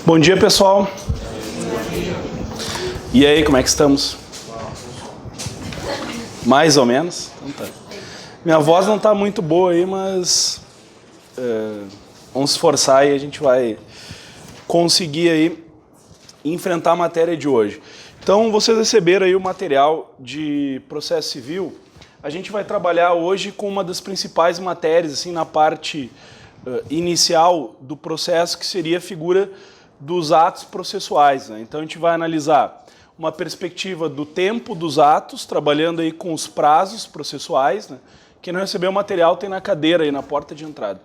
Bom dia, pessoal. E aí, como é que estamos? Mais ou menos? Então tá. Minha voz não está muito boa aí, mas vamos se esforçar e a gente vai conseguir aí enfrentar a matéria de hoje. Então, vocês receberam aí o material de processo civil. A gente vai trabalhar hoje com uma das principais matérias, assim, na parte inicial do processo, que seria a figura dos atos processuais, né? Então, a gente vai analisar uma perspectiva do tempo dos atos, trabalhando aí com os prazos processuais, né? Quem não recebeu o material tem na cadeira aí, na porta de entrada.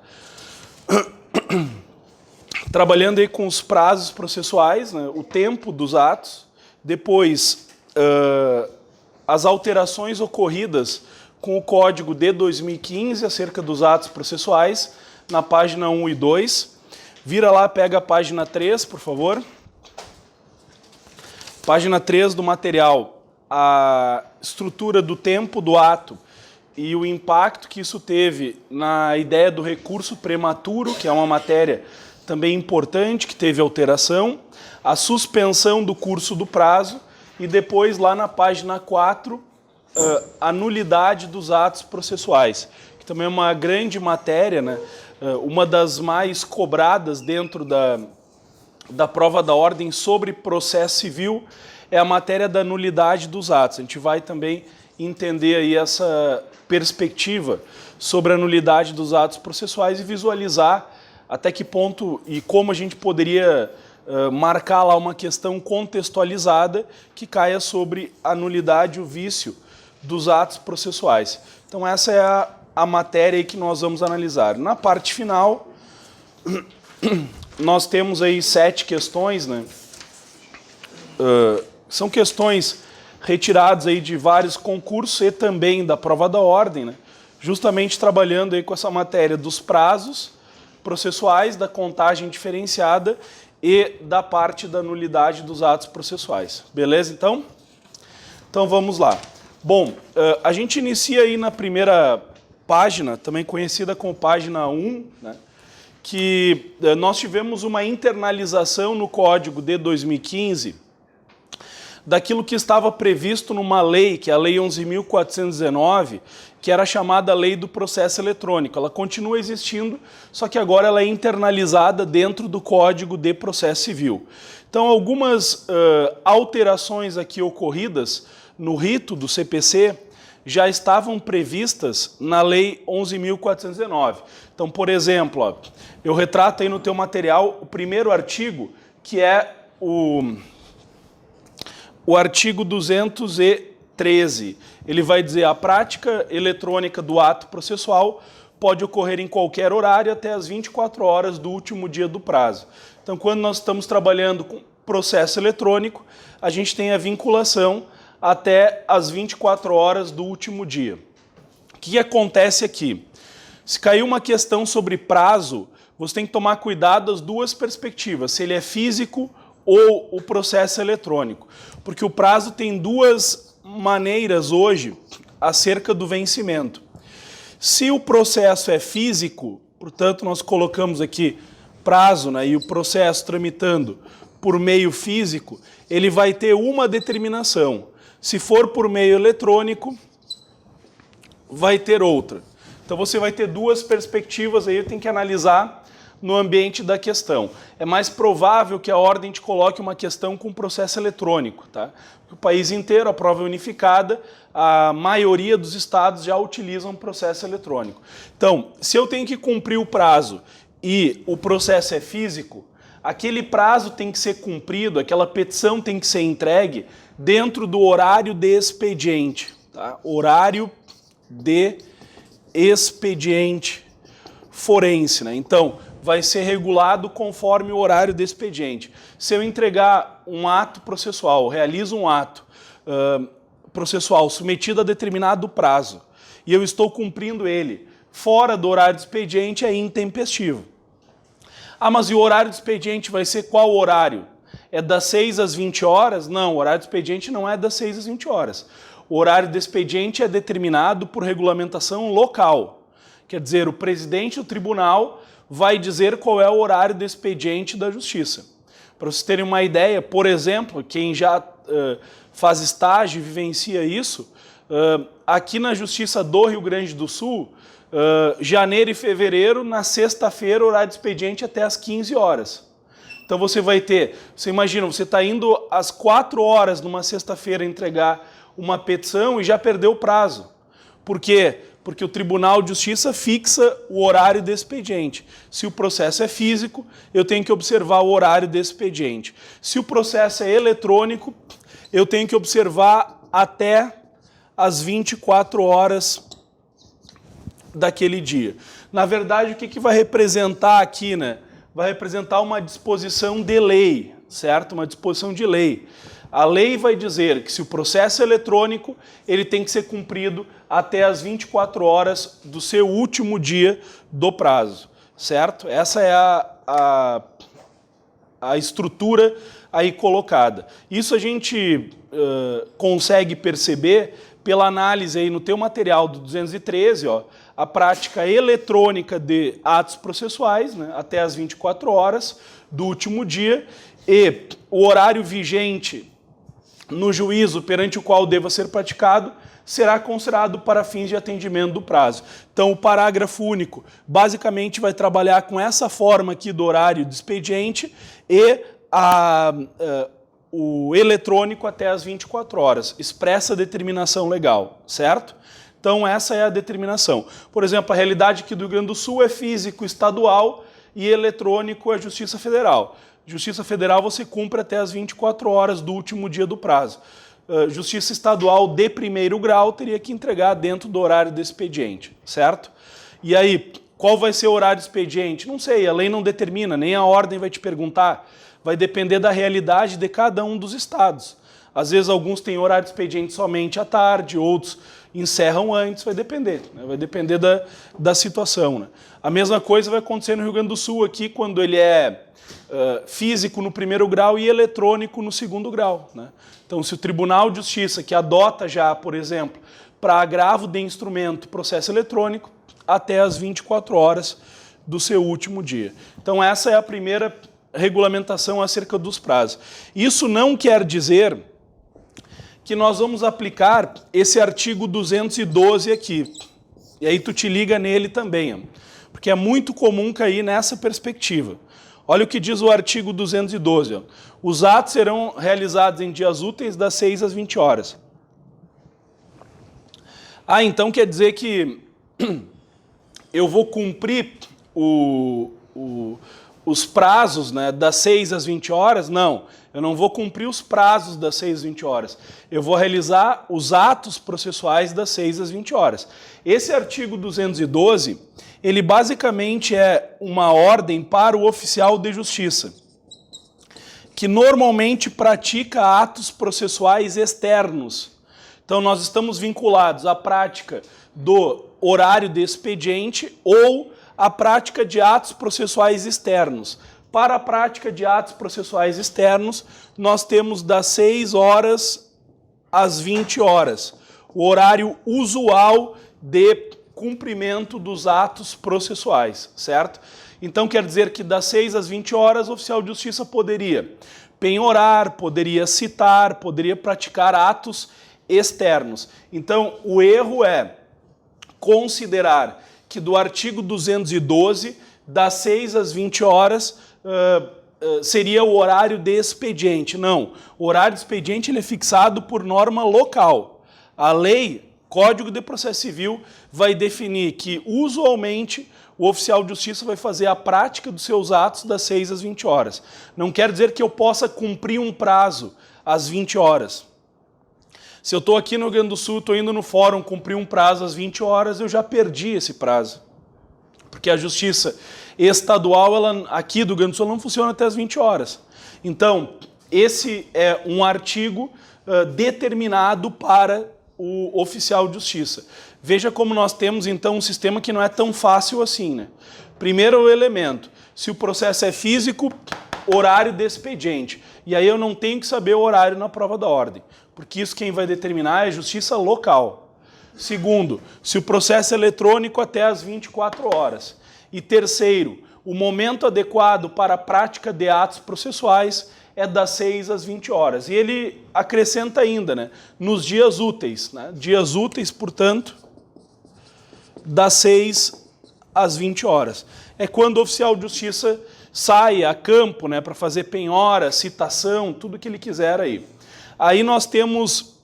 Trabalhando aí com os prazos processuais, né? O tempo dos atos, depois as alterações ocorridas com o Código de 2015 acerca dos atos processuais, na página 1 e 2. Vira lá, pega a página 3, por favor. Página 3 do material, a estrutura do tempo do ato e o impacto que isso teve na ideia do recurso prematuro, que é uma matéria também importante, que teve alteração, a suspensão do curso do prazo e depois, lá na página 4, a nulidade dos atos processuais, que também é uma grande matéria, né? Uma das mais cobradas dentro da prova da ordem sobre processo civil é a matéria da nulidade dos atos. A gente vai também entender aí essa perspectiva sobre a nulidade dos atos processuais e visualizar até que ponto e como a gente poderia marcar lá uma questão contextualizada que caia sobre a nulidade e o vício dos atos processuais. Então essa é a matéria aí que nós vamos analisar. Na parte final, nós temos aí 7 questões, né? São questões retiradas aí de vários concursos e também da prova da ordem, né? Justamente trabalhando aí com essa matéria dos prazos processuais, da contagem diferenciada e da parte da nulidade dos atos processuais. Beleza, então? Então vamos lá. Bom, a gente inicia aí na primeira página, também conhecida como página 1, né, que nós tivemos uma internalização no Código de 2015 daquilo que estava previsto numa lei, que é a Lei 11.419, que era a chamada Lei do Processo Eletrônico. Ela continua existindo, só que agora ela é internalizada dentro do Código de Processo Civil. Então, algumas alterações aqui ocorridas no rito do CPC já estavam previstas na Lei 11.419. Então, por exemplo, ó, eu retrato aí no teu material o primeiro artigo, que é o artigo 213. Ele vai dizer: a prática eletrônica do ato processual pode ocorrer em qualquer horário até as 24 horas do último dia do prazo. Então, quando nós estamos trabalhando com processo eletrônico, a gente tem a vinculação até as 24 horas do último dia. O que acontece aqui? Se cair uma questão sobre prazo, você tem que tomar cuidado das duas perspectivas, se ele é físico ou o processo eletrônico. Porque o prazo tem duas maneiras hoje acerca do vencimento. Se o processo é físico, portanto nós colocamos aqui prazo, né, e o processo tramitando por meio físico, ele vai ter uma determinação. Se for por meio eletrônico, vai ter outra. Então você vai ter duas perspectivas aí, tem que analisar no ambiente da questão. É mais provável que a ordem te coloque uma questão com processo eletrônico, tá? O país inteiro, a prova é unificada, a maioria dos estados já utilizam processo eletrônico. Então, se eu tenho que cumprir o prazo e o processo é físico, aquele prazo tem que ser cumprido, aquela petição tem que ser entregue dentro do horário de expediente, tá? Horário de expediente forense, né? Então, vai ser regulado conforme o horário de expediente. Se eu entregar um ato processual, realizo um ato processual submetido a determinado prazo e eu estou cumprindo ele fora do horário de expediente, é intempestivo. Ah, mas e o horário de expediente vai ser qual horário? É das 6 às 20 horas? Não, o horário de expediente não é das 6 às 20 horas. O horário de expediente é determinado por regulamentação local. Quer dizer, o presidente do tribunal vai dizer qual é o horário do expediente da justiça. Para vocês terem uma ideia, por exemplo, quem já faz estágio e vivencia isso, aqui na Justiça do Rio Grande do Sul, janeiro e fevereiro, na sexta-feira, horário de expediente até às 15 horas. Então você vai ter, você imagina, você está indo às 4 horas numa sexta-feira entregar uma petição e já perdeu o prazo. Por quê? Porque o Tribunal de Justiça fixa o horário de expediente. Se o processo é físico, eu tenho que observar o horário de expediente. Se o processo é eletrônico, eu tenho que observar até as 24 horas daquele dia. Na verdade, o que vai representar aqui, né? Vai representar uma disposição de lei, certo? Uma disposição de lei. A lei vai dizer que se o processo é eletrônico, ele tem que ser cumprido até as 24 horas do seu último dia do prazo, certo? Essa é a estrutura aí colocada. Isso a gente consegue perceber pela análise aí no teu material do 213, ó, a prática eletrônica de atos processuais, né, até as 24 horas do último dia, e o horário vigente no juízo perante o qual deva ser praticado será considerado para fins de atendimento do prazo. Então, o parágrafo único basicamente vai trabalhar com essa forma aqui do horário de expediente e o eletrônico até as 24 horas. Expressa determinação legal, certo? Então, essa é a determinação. Por exemplo, a realidade aqui do Rio Grande do Sul é físico estadual e eletrônico é Justiça Federal. Justiça Federal você cumpre até as 24 horas do último dia do prazo. Justiça Estadual de primeiro grau teria que entregar dentro do horário do expediente, certo? E aí, qual vai ser o horário do expediente? Não sei, a lei não determina, nem a ordem vai te perguntar. Vai depender da realidade de cada um dos estados. Às vezes alguns têm horário de expediente somente à tarde, outros encerram antes, vai depender, né? Vai depender da situação, né? A mesma coisa vai acontecer no Rio Grande do Sul aqui, quando ele é físico no primeiro grau e eletrônico no segundo grau, né? Então, se o Tribunal de Justiça, que adota já, por exemplo, para agravo de instrumento processo eletrônico, até as 24 horas do seu último dia. Então, essa é a primeira regulamentação acerca dos prazos. Isso não quer dizer que nós vamos aplicar esse artigo 212 aqui. E aí tu te liga nele também, ó, porque é muito comum cair nessa perspectiva. Olha o que diz o artigo 212. Ó. Os atos serão realizados em dias úteis das 6 às 20 horas. Ah, então quer dizer que eu vou cumprir os prazos, né, das 6 às 20 horas? Não, eu não vou cumprir os prazos das 6 às 20 horas. Eu vou realizar os atos processuais das 6 às 20 horas. Esse artigo 212, ele basicamente é uma ordem para o oficial de justiça, que normalmente pratica atos processuais externos. Então nós estamos vinculados à prática do horário de expediente ou à prática de atos processuais externos. Para a prática de atos processuais externos, nós temos das 6 horas às 20 horas, o horário usual de cumprimento dos atos processuais, certo? Então quer dizer que das 6 às 20 horas o oficial de justiça poderia penhorar, poderia citar, poderia praticar atos externos. Então o erro é considerar que do artigo 212, das 6 às 20 horas, seria o horário de expediente. Não, o horário de expediente ele é fixado por norma local. A lei, Código de Processo Civil, vai definir que, usualmente, o oficial de justiça vai fazer a prática dos seus atos das 6 às 20 horas. Não quer dizer que eu possa cumprir um prazo às 20 horas. Se eu estou aqui no Rio Grande do Sul, estou indo no fórum cumprir um prazo às 20 horas, eu já perdi esse prazo. Porque a justiça estadual, ela, aqui do Rio Grande do Sul, não funciona até às 20 horas. Então, esse é um artigo determinado para o oficial de justiça. Veja como nós temos, então, um sistema que não é tão fácil assim, né? Primeiro elemento, se o processo é físico, horário de expediente. E aí eu não tenho que saber o horário na prova da ordem, porque isso quem vai determinar é a justiça local. Segundo, se o processo é eletrônico, até às 24 horas. E terceiro, o momento adequado para a prática de atos processuais é das 6 às 20 horas. E ele acrescenta ainda, né, nos dias úteis. Né, dias úteis, portanto, das 6 às 20 horas. É quando o oficial de justiça sai a campo, né, para fazer penhora, citação, tudo que ele quiser aí. Aí nós temos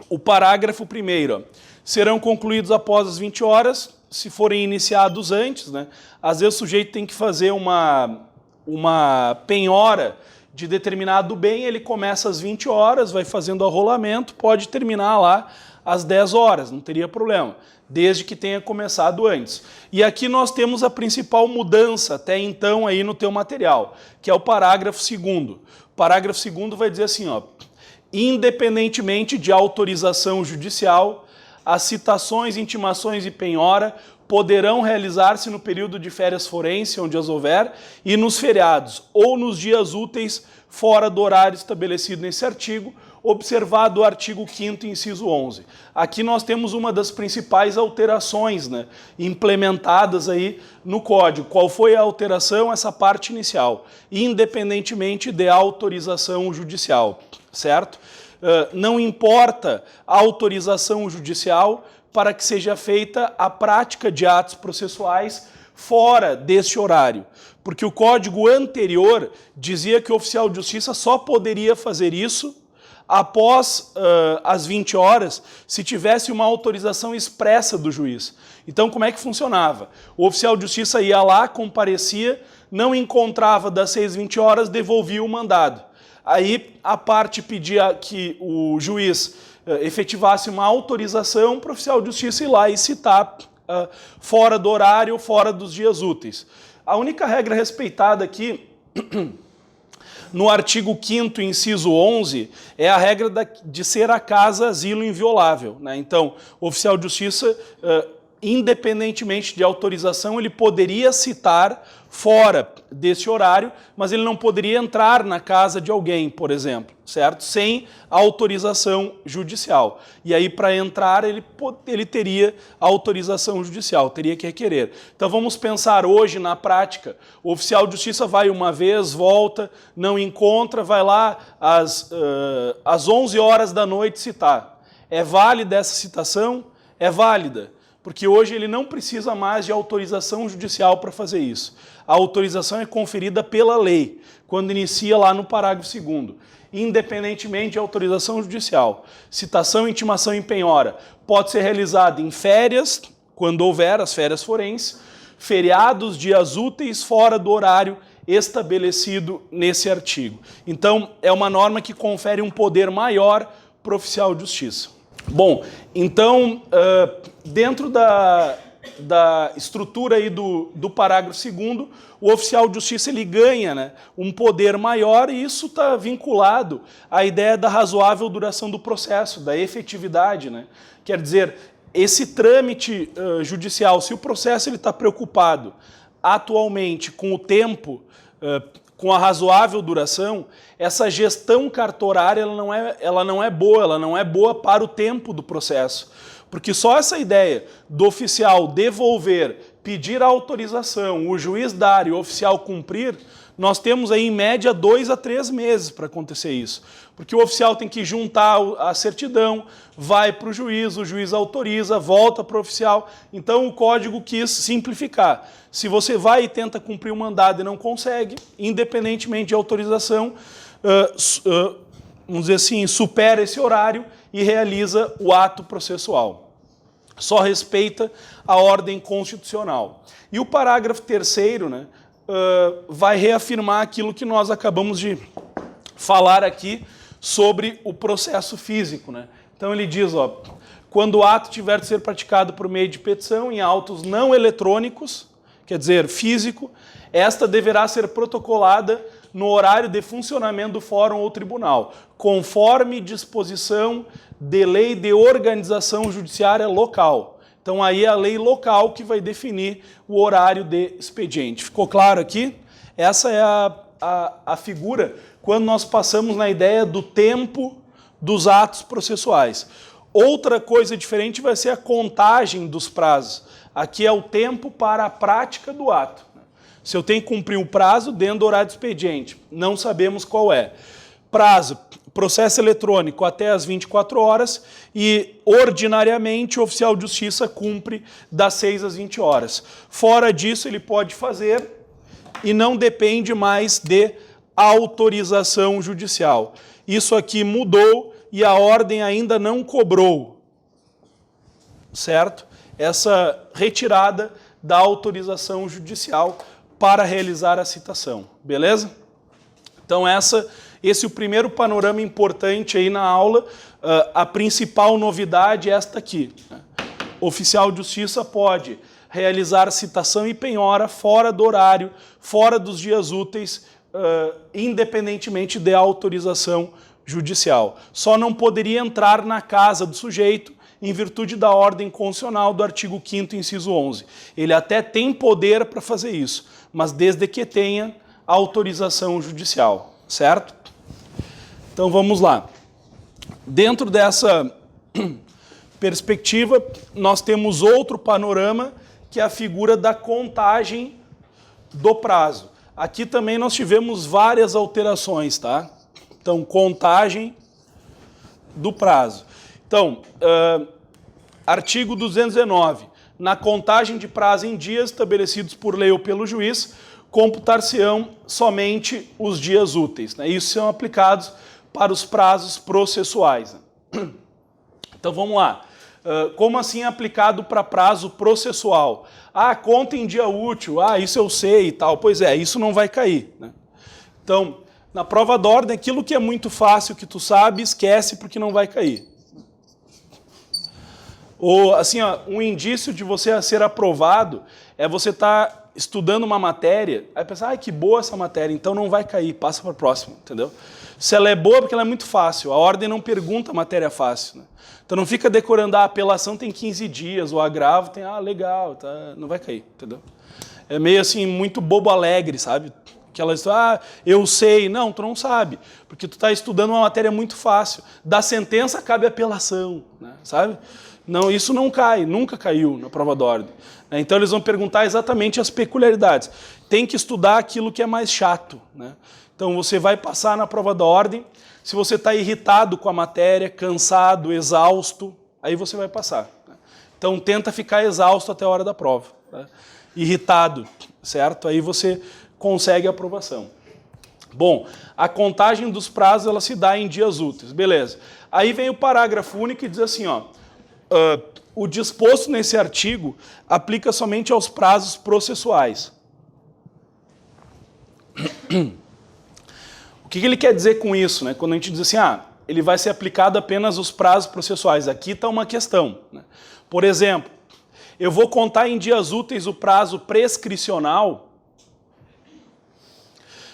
o parágrafo primeiro. Ó. Serão concluídos após as 20 horas, se forem iniciados antes. Né? Às vezes o sujeito tem que fazer uma penhora de determinado bem, ele começa às 20 horas, vai fazendo arrolamento, pode terminar lá às 10 horas, não teria problema, desde que tenha começado antes. E aqui nós temos a principal mudança até então aí no teu material, que é o parágrafo 2º. O parágrafo 2º vai dizer assim, ó, independentemente de autorização judicial, as citações, intimações e penhora poderão realizar-se no período de férias forense, onde as houver, e nos feriados, ou nos dias úteis fora do horário estabelecido nesse artigo, observado o artigo 5º, inciso 11. Aqui nós temos uma das principais alterações, né, implementadas aí no Código. Qual foi a alteração? Essa parte inicial, independentemente de autorização judicial, certo? Não importa a autorização judicial para que seja feita a prática de atos processuais fora deste horário, porque o Código anterior dizia que o oficial de justiça só poderia fazer isso após as 20 horas, se tivesse uma autorização expressa do juiz. Então, como é que funcionava? O oficial de justiça ia lá, comparecia, não encontrava das 6 às 20 horas, devolvia o mandado. Aí a parte pedia que o juiz efetivasse uma autorização para o oficial de justiça ir lá e citar fora do horário, fora dos dias úteis. A única regra respeitada aqui, no artigo 5º, inciso 11, é a regra de ser a casa asilo inviolável. Né? Então, o oficial de justiça, independentemente de autorização, ele poderia citar fora desse horário, mas ele não poderia entrar na casa de alguém, por exemplo, certo? Sem autorização judicial. E aí, para entrar, ele teria autorização judicial, teria que requerer. Então, vamos pensar hoje na prática. O oficial de justiça vai uma vez, volta, não encontra, vai lá às 11 horas da noite citar. É válida essa citação? É válida. Porque hoje ele não precisa mais de autorização judicial para fazer isso. A autorização é conferida pela lei, quando inicia lá no parágrafo 2º, independentemente de autorização judicial. Citação, intimação e penhora pode ser realizada em férias, quando houver as férias forenses, feriados, dias úteis, fora do horário estabelecido nesse artigo. Então, é uma norma que confere um poder maior para o oficial de justiça. Bom, então, dentro da estrutura aí do parágrafo 2º, o oficial de justiça ele ganha, né, um poder maior, e isso está vinculado à ideia da razoável duração do processo, da efetividade. Né? Quer dizer, esse trâmite judicial, se o processo está preocupado atualmente com o tempo, com a razoável duração, essa gestão cartorária ela não é boa para o tempo do processo. Porque só essa ideia do oficial devolver, pedir a autorização, o juiz dar e o oficial cumprir, nós temos aí em média 2 a 3 meses para acontecer isso. Porque o oficial tem que juntar a certidão, vai para o juiz autoriza, volta para o oficial. Então o código quis simplificar. Se você vai e tenta cumprir o mandado e não consegue, independentemente de autorização, vamos dizer assim, supera esse horário e realiza o ato processual. Só respeita a ordem constitucional. E o parágrafo 3º, né, vai reafirmar aquilo que nós acabamos de falar aqui sobre o processo físico. Né? Então ele diz, ó, quando o ato tiver de ser praticado por meio de petição em autos não eletrônicos, quer dizer, físico, esta deverá ser protocolada no horário de funcionamento do fórum ou tribunal, conforme disposição de lei de organização judiciária local. Então aí é a lei local que vai definir o horário de expediente. Ficou claro aqui? Essa é a figura quando nós passamos na ideia do tempo dos atos processuais. Outra coisa diferente vai ser a contagem dos prazos. Aqui é o tempo para a prática do ato. Se eu tenho que cumprir um prazo dentro do horário do expediente, não sabemos qual é. Prazo, processo eletrônico até as 24 horas e, ordinariamente, o oficial de justiça cumpre das 6 às 20 horas. Fora disso, ele pode fazer e não depende mais de autorização judicial. Isso aqui mudou e a ordem ainda não cobrou, certo? Essa retirada da autorização judicial para realizar a citação, beleza? Então esse é o primeiro panorama importante aí na aula. A principal novidade é esta aqui. O oficial de justiça pode realizar citação e penhora fora do horário, fora dos dias úteis, independentemente de autorização judicial. Só não poderia entrar na casa do sujeito em virtude da ordem constitucional do artigo 5º, inciso 11. Ele até tem poder para fazer isso, mas desde que tenha autorização judicial, certo? Então vamos lá. Dentro dessa perspectiva, nós temos outro panorama, que é a figura da contagem do prazo. Aqui também nós tivemos várias alterações, tá? Então, contagem do prazo. Então, artigo 219. Na contagem de prazo em dias estabelecidos por lei ou pelo juiz, computar-se-ão somente os dias úteis, né? Isso são aplicados para os prazos processuais, né? Então, vamos lá. Como assim aplicado para prazo processual? Ah, conta em dia útil, isso eu sei e tal. Pois é, isso não vai cair, né? Então, na prova de ordem, aquilo que é muito fácil, que tu sabe, esquece porque não vai cair. Ou, assim, um indício de você ser aprovado é você estar estudando uma matéria, aí pensar, que boa essa matéria, então não vai cair, passa para a próxima, entendeu? Se ela é boa, porque ela é muito fácil, a ordem não pergunta a matéria fácil, né? Então não fica decorando, a apelação tem 15 dias, o agravo tem, legal, tá, não vai cair, entendeu? É meio assim, muito bobo alegre, sabe? Aquela história, eu sei, não, tu não sabe, porque tu está estudando uma matéria muito fácil, da sentença cabe apelação, né? Sabe? Não, isso não cai, nunca caiu na prova de ordem. Então eles vão perguntar exatamente as peculiaridades. Tem que estudar aquilo que é mais chato, né? Então você vai passar na prova da ordem, se você está irritado com a matéria, cansado, exausto, aí você vai passar, né? Então tenta ficar exausto até a hora da prova, né? Irritado, certo? Aí você consegue a aprovação. Bom, a contagem dos prazos ela se dá em dias úteis, beleza. Aí vem o parágrafo único e diz assim, o disposto nesse artigo aplica somente aos prazos processuais. O que ele quer dizer com isso, né? Quando a gente diz assim, ele vai ser aplicado apenas aos prazos processuais. Aqui está uma questão, né? Por exemplo, eu vou contar em dias úteis o prazo prescricional.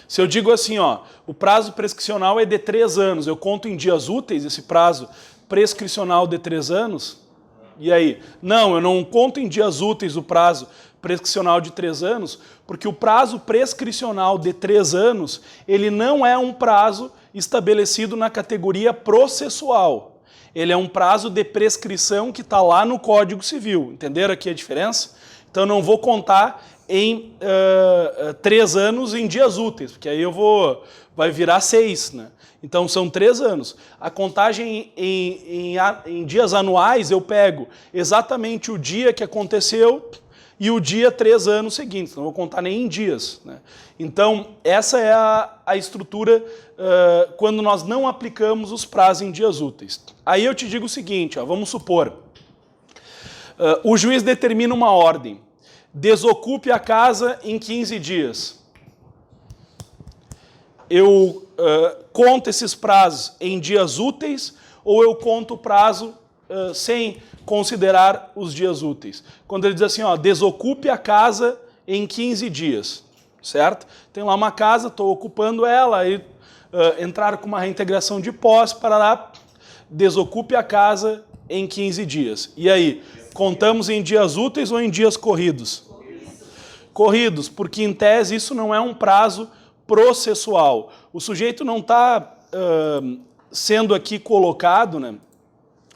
Se eu digo assim, o prazo prescricional é de 3 anos, eu conto em dias úteis esse prazo prescricional de 3 anos, e aí? Não, eu não conto em dias úteis o prazo prescricional de 3 anos, porque o prazo prescricional de 3 anos, ele não é um prazo estabelecido na categoria processual. Ele é um prazo de prescrição que está lá no Código Civil. Entenderam aqui a diferença? Então eu não vou contar em 3 anos em dias úteis, porque aí vai virar 6, né? Então são 3 anos. A contagem em dias anuais eu pego exatamente o dia que aconteceu e o dia 3 anos seguintes, não vou contar nem em dias, né? Então essa é a estrutura quando nós não aplicamos os prazos em dias úteis. Aí eu te digo o seguinte, vamos supor, o juiz determina uma ordem, desocupe a casa em 15 dias. Eu conto esses prazos em dias úteis ou eu conto o prazo sem considerar os dias úteis? Quando ele diz assim, desocupe a casa em 15 dias, certo? Tem lá uma casa, estou ocupando ela, aí entrar com uma reintegração de posse, parará, desocupe a casa em 15 dias. E aí, contamos em dias úteis ou em dias corridos? Corridos, porque em tese isso não é um prazo processual. O sujeito não está sendo aqui colocado, né?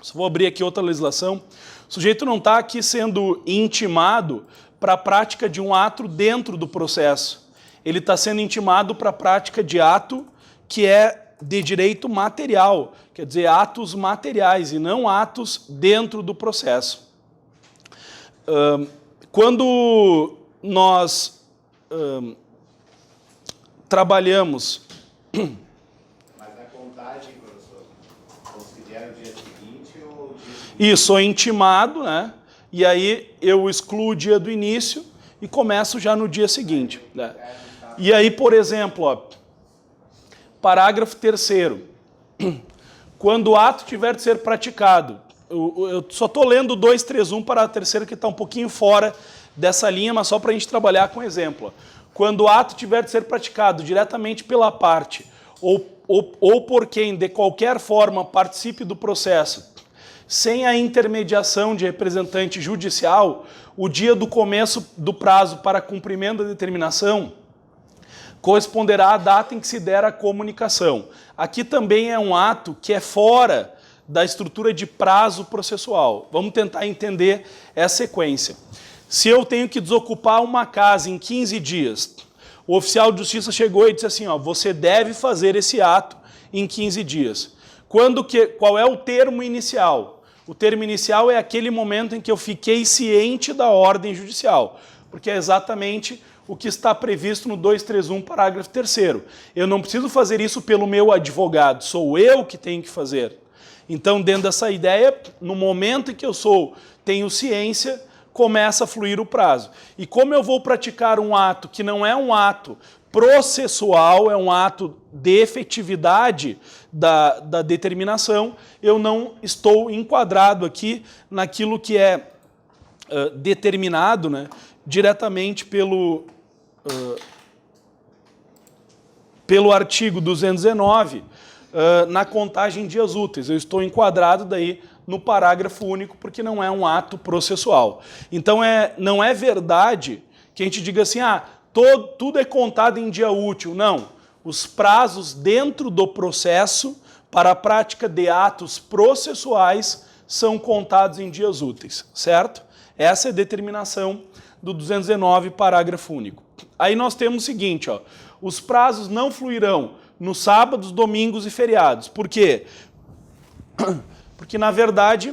O Só vou abrir aqui outra legislação. O sujeito não está aqui sendo intimado para a prática de um ato dentro do processo. Ele está sendo intimado para a prática de ato que é de direito material, quer dizer, atos materiais e não atos dentro do processo. Quando nós trabalhamos... Mas a contagem, professor, considera o dia seguinte ou o dia seguinte? Isso, sou intimado, né? E aí eu excluo o dia do início e começo já no dia seguinte. Né? E aí, por exemplo, ó, parágrafo 3º. Quando o ato tiver de ser praticado, eu só estou lendo 231 para a terceira, que está um pouquinho fora dessa linha, mas só para a gente trabalhar com exemplo. Quando o ato tiver de ser praticado diretamente pela parte ou por quem de qualquer forma participe do processo, sem a intermediação de representante judicial, o dia do começo do prazo para cumprimento da determinação corresponderá à data em que se der a comunicação. Aqui também é um ato que é fora da estrutura de prazo processual. Vamos tentar entender essa sequência. Se eu tenho que desocupar uma casa em 15 dias, o oficial de justiça chegou e disse assim, ó, você deve fazer esse ato em 15 dias. Qual é o termo inicial? O termo inicial é aquele momento em que eu fiquei ciente da ordem judicial, porque é exatamente o que está previsto no 231, parágrafo 3º. Eu não preciso fazer isso pelo meu advogado, sou eu que tenho que fazer. Então, dentro dessa ideia, no momento em que eu tenho ciência, começa a fluir o prazo. E como eu vou praticar um ato que não é um ato processual, é um ato de efetividade da determinação, eu não estou enquadrado aqui naquilo que é determinado, né, diretamente pelo artigo 219, na contagem de dias úteis. Eu estou enquadrado daí no parágrafo único, porque não é um ato processual. Então, não é verdade que a gente diga assim, tudo é contado em dia útil. Não. Os prazos dentro do processo para a prática de atos processuais são contados em dias úteis, certo? Essa é a determinação do 219, parágrafo único. Aí nós temos o seguinte, ó, os prazos não fluirão nos sábados, domingos e feriados. Por quê? Porque, na verdade,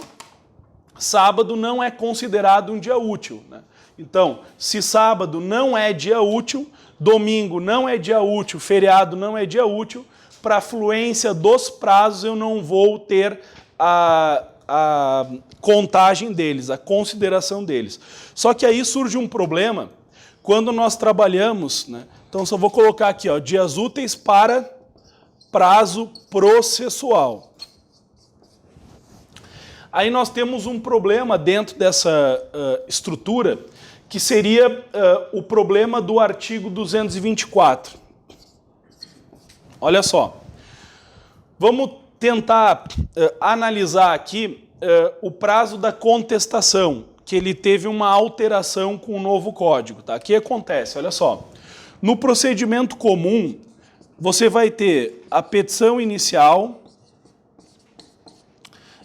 sábado não é considerado um dia útil, né? Então, se sábado não é dia útil, domingo não é dia útil, feriado não é dia útil, para a fluência dos prazos eu não vou ter a contagem deles, a consideração deles. Só que aí surge um problema quando nós trabalhamos, né? Então só vou colocar aqui, ó, dias úteis para prazo processual. Aí nós temos um problema dentro dessa estrutura, que seria o problema do artigo 224. Olha só, vamos tentar analisar aqui o prazo da contestação, que ele teve uma alteração com o novo código. Tá? O que acontece? Olha só, no procedimento comum, você vai ter a petição inicial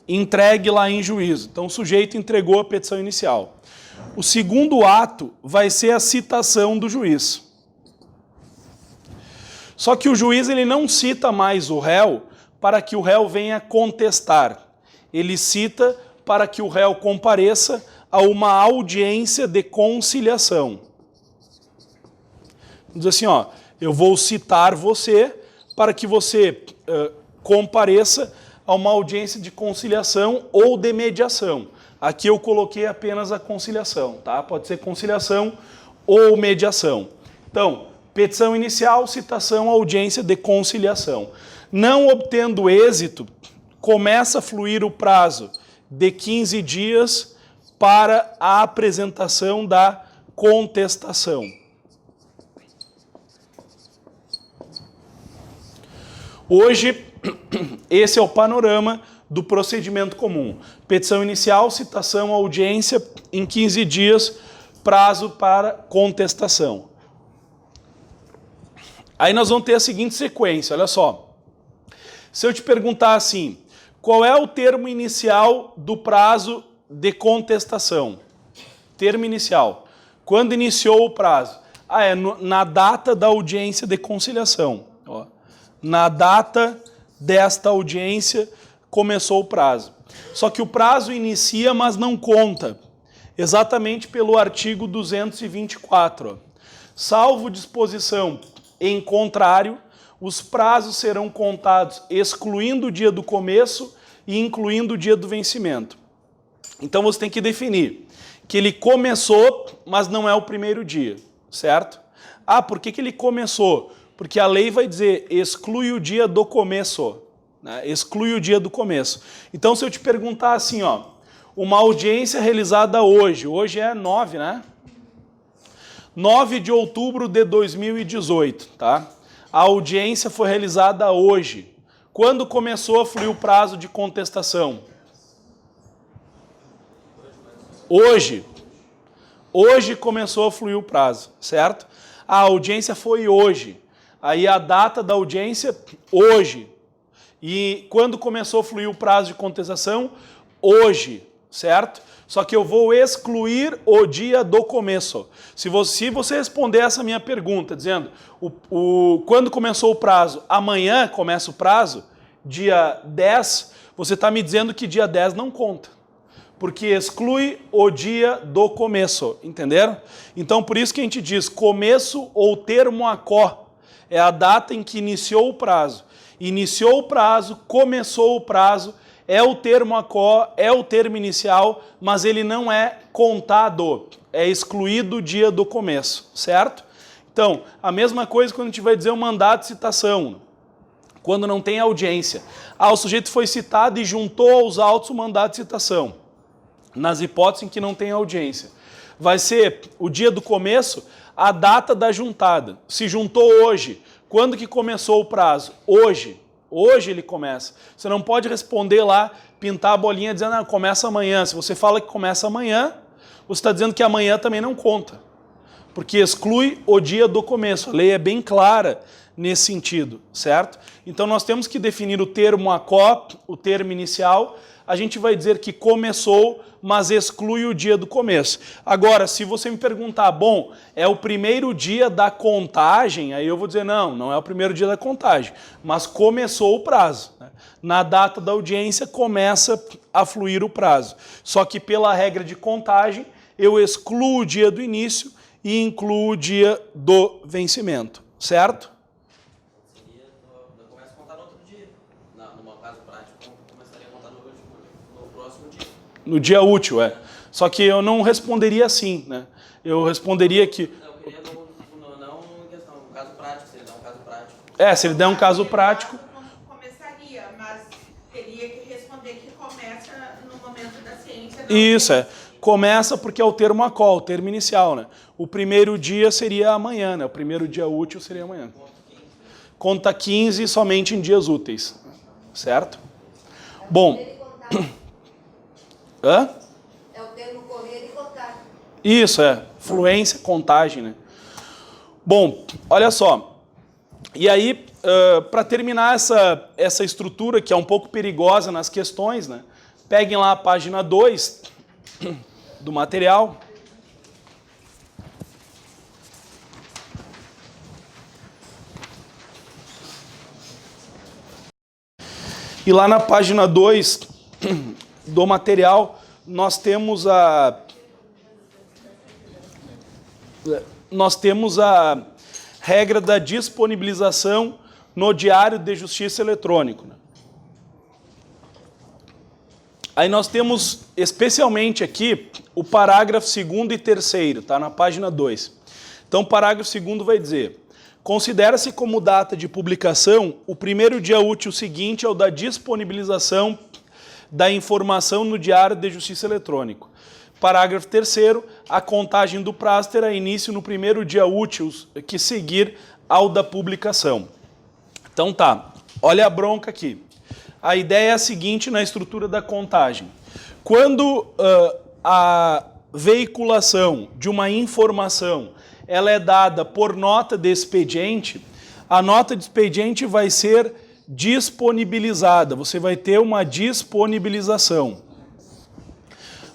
entregue lá em juízo. Então, o sujeito entregou a petição inicial. O segundo ato vai ser a citação do juiz. Só que o juiz ele não cita mais o réu para que o réu venha contestar. Ele cita para que o réu compareça a uma audiência de conciliação. Diz assim, ó, eu vou citar você para que você compareça a uma audiência de conciliação ou de mediação. Aqui eu coloquei apenas a conciliação, tá? Pode ser conciliação ou mediação. Então, petição inicial, citação, audiência de conciliação. Não obtendo êxito, começa a fluir o prazo de 15 dias para a apresentação da contestação. Hoje, esse é o panorama do procedimento comum. Petição inicial, citação, audiência, em 15 dias, prazo para contestação. Aí nós vamos ter a seguinte sequência, olha só. Se eu te perguntar assim, Qual é o termo inicial do prazo de contestação? Termo inicial. Quando iniciou o prazo? Na data da audiência de conciliação. Ó. Na data desta audiência começou o prazo. Só que o prazo inicia, mas não conta. Exatamente pelo artigo 224. Ó. Salvo disposição em contrário, os prazos serão contados excluindo o dia do começo e incluindo o dia do vencimento. Então você tem que definir que ele começou, mas não é o primeiro dia, certo? Por que ele começou? Porque a lei vai dizer exclui o dia do começo, né? Exclui o dia do começo. Então se eu te perguntar assim, ó, uma audiência realizada hoje é 9, né? 9 de outubro de 2018, tá? A audiência foi realizada hoje. Quando começou a fluir o prazo de contestação? Hoje. Hoje começou a fluir o prazo, certo? A audiência foi hoje. Aí a data da audiência, hoje. E quando começou a fluir o prazo de contestação? Hoje, certo? Só que eu vou excluir o dia do começo. Se você responder essa minha pergunta, dizendo quando começou o prazo, amanhã começa o prazo, dia 10, você está me dizendo que dia 10 não conta. Porque exclui o dia do começo, entenderam? Então, por isso que a gente diz começo ou termo aquó. É a data em que iniciou o prazo. Iniciou o prazo, começou o prazo, é o termo aquó, é o termo inicial, mas ele não é contado, é excluído o dia do começo, certo? Então, a mesma coisa quando a gente vai dizer o mandado de citação, quando não tem audiência. O sujeito foi citado e juntou aos autos o mandado de citação, nas hipóteses em que não tem audiência. Vai ser o dia do começo, a data da juntada. Se juntou hoje, quando que começou o prazo? Hoje. Hoje ele começa. Você não pode responder lá, pintar a bolinha dizendo, começa amanhã. Se você fala que começa amanhã, você está dizendo que amanhã também não conta. Porque exclui o dia do começo. A lei é bem clara nesse sentido, certo? Então nós temos que definir o termo aquó, o termo inicial. A gente vai dizer que começou, mas exclui o dia do começo. Agora, se você me perguntar, bom, é o primeiro dia da contagem, aí eu vou dizer, não é o primeiro dia da contagem, mas começou o prazo. Né? Na data da audiência começa a fluir o prazo. Só que pela regra de contagem, eu excluo o dia do início e incluo o dia do vencimento, certo? No dia útil, Só que eu não responderia assim, né? Eu responderia que... Não, eu queria não em questão, um caso prático, se ele der um caso prático. Se ele der um caso prático... Começaria, mas teria que responder que começa no momento da ciência. Isso, Começa porque é o termo aquó, o termo inicial, né? O primeiro dia seria amanhã, né? O primeiro dia útil seria amanhã. Conta 15 somente em dias úteis, certo? Bom... Hã? É o termo correr e contar. Isso, fluência, contagem, né? Bom, olha só. E aí, para terminar essa estrutura, que é um pouco perigosa nas questões, né? Peguem lá a página 2 do material. E lá na página 2 do material, nós temos a regra da disponibilização no Diário de Justiça Eletrônico. Aí nós temos, especialmente aqui, o parágrafo 2º e 3º, tá? Na página 2. Então, o parágrafo 2º vai dizer: considera-se como data de publicação o primeiro dia útil seguinte ao da disponibilização da informação no Diário de Justiça Eletrônico. Parágrafo 3º, a contagem do prazo terá início no primeiro dia útil que seguir ao da publicação. Então tá, olha a bronca aqui. A ideia é a seguinte na estrutura da contagem. Quando a veiculação de uma informação ela é dada por nota de expediente, a nota de expediente vai ser disponibilizada. Você vai ter uma disponibilização.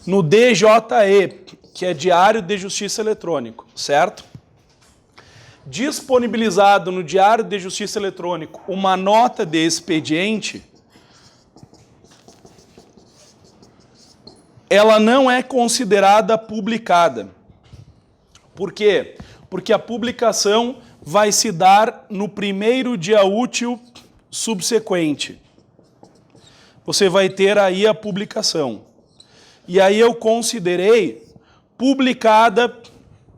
No DJE, que é Diário de Justiça Eletrônico, certo? Disponibilizado no Diário de Justiça Eletrônico uma nota de expediente, ela não é considerada publicada. Por quê? Porque a publicação vai se dar no primeiro dia útil subsequente. Você vai ter aí a publicação. E aí eu considerei publicada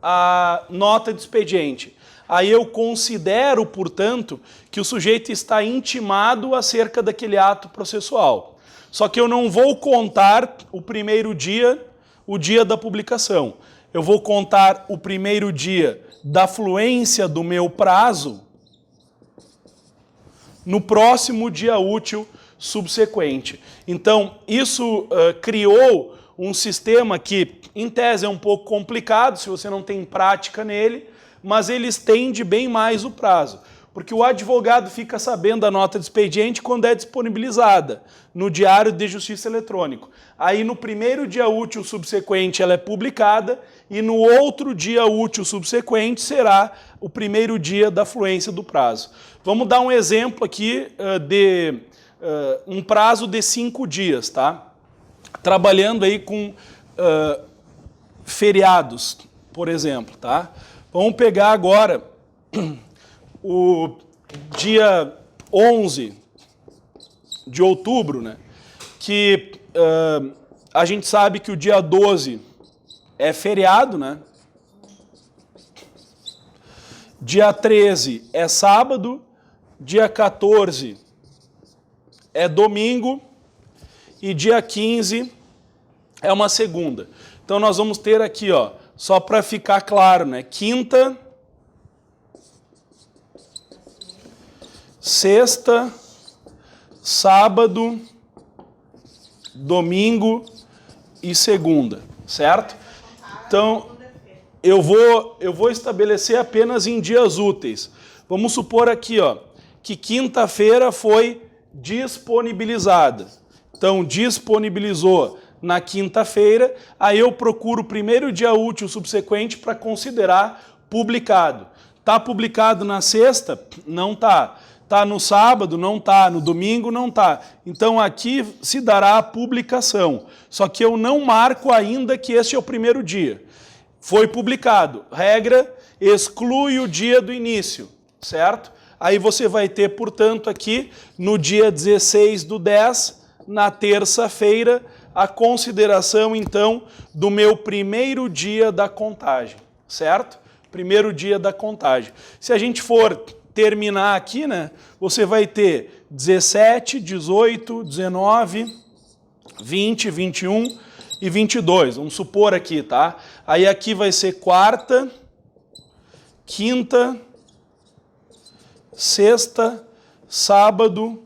a nota de expediente. Aí eu considero, portanto, que o sujeito está intimado acerca daquele ato processual. Só que eu não vou contar o primeiro dia, o dia da publicação. Eu vou contar o primeiro dia da fluência do meu prazo no próximo dia útil subsequente. Então, isso criou um sistema que, em tese, é um pouco complicado, se você não tem prática nele, mas ele estende bem mais o prazo. Porque o advogado fica sabendo da nota de expediente quando é disponibilizada no Diário de Justiça Eletrônico. Aí no primeiro dia útil subsequente ela é publicada e no outro dia útil subsequente será o primeiro dia da fluência do prazo. Vamos dar um exemplo aqui de um prazo de 5 dias, tá? Trabalhando aí com feriados, por exemplo, tá? Vamos pegar agora o dia 11 de outubro, né? Que a gente sabe que o dia 12 é feriado, né? Dia 13 é sábado, dia 14 é domingo e dia 15 é uma segunda. Então nós vamos ter aqui, ó, só para ficar claro, né? Quinta, sexta, sábado, domingo e segunda, certo? Então, eu vou estabelecer apenas em dias úteis. Vamos supor aqui, ó, que quinta-feira foi disponibilizada. Então, disponibilizou na quinta-feira, aí eu procuro o primeiro dia útil subsequente para considerar publicado. Está publicado na sexta? Não está. Está no sábado? Não está. No domingo? Não está. Então aqui se dará a publicação. Só que eu não marco ainda que este é o primeiro dia. Foi publicado. Regra, exclui o dia do início, certo? Aí você vai ter, portanto, aqui no dia 16/10, na terça-feira, a consideração, então, do meu primeiro dia da contagem, certo? Primeiro dia da contagem. Se a gente for terminar aqui, né, você vai ter 17, 18, 19, 20, 21 e 22. Vamos supor aqui, tá? Aí aqui vai ser quarta, quinta, sexta, sábado,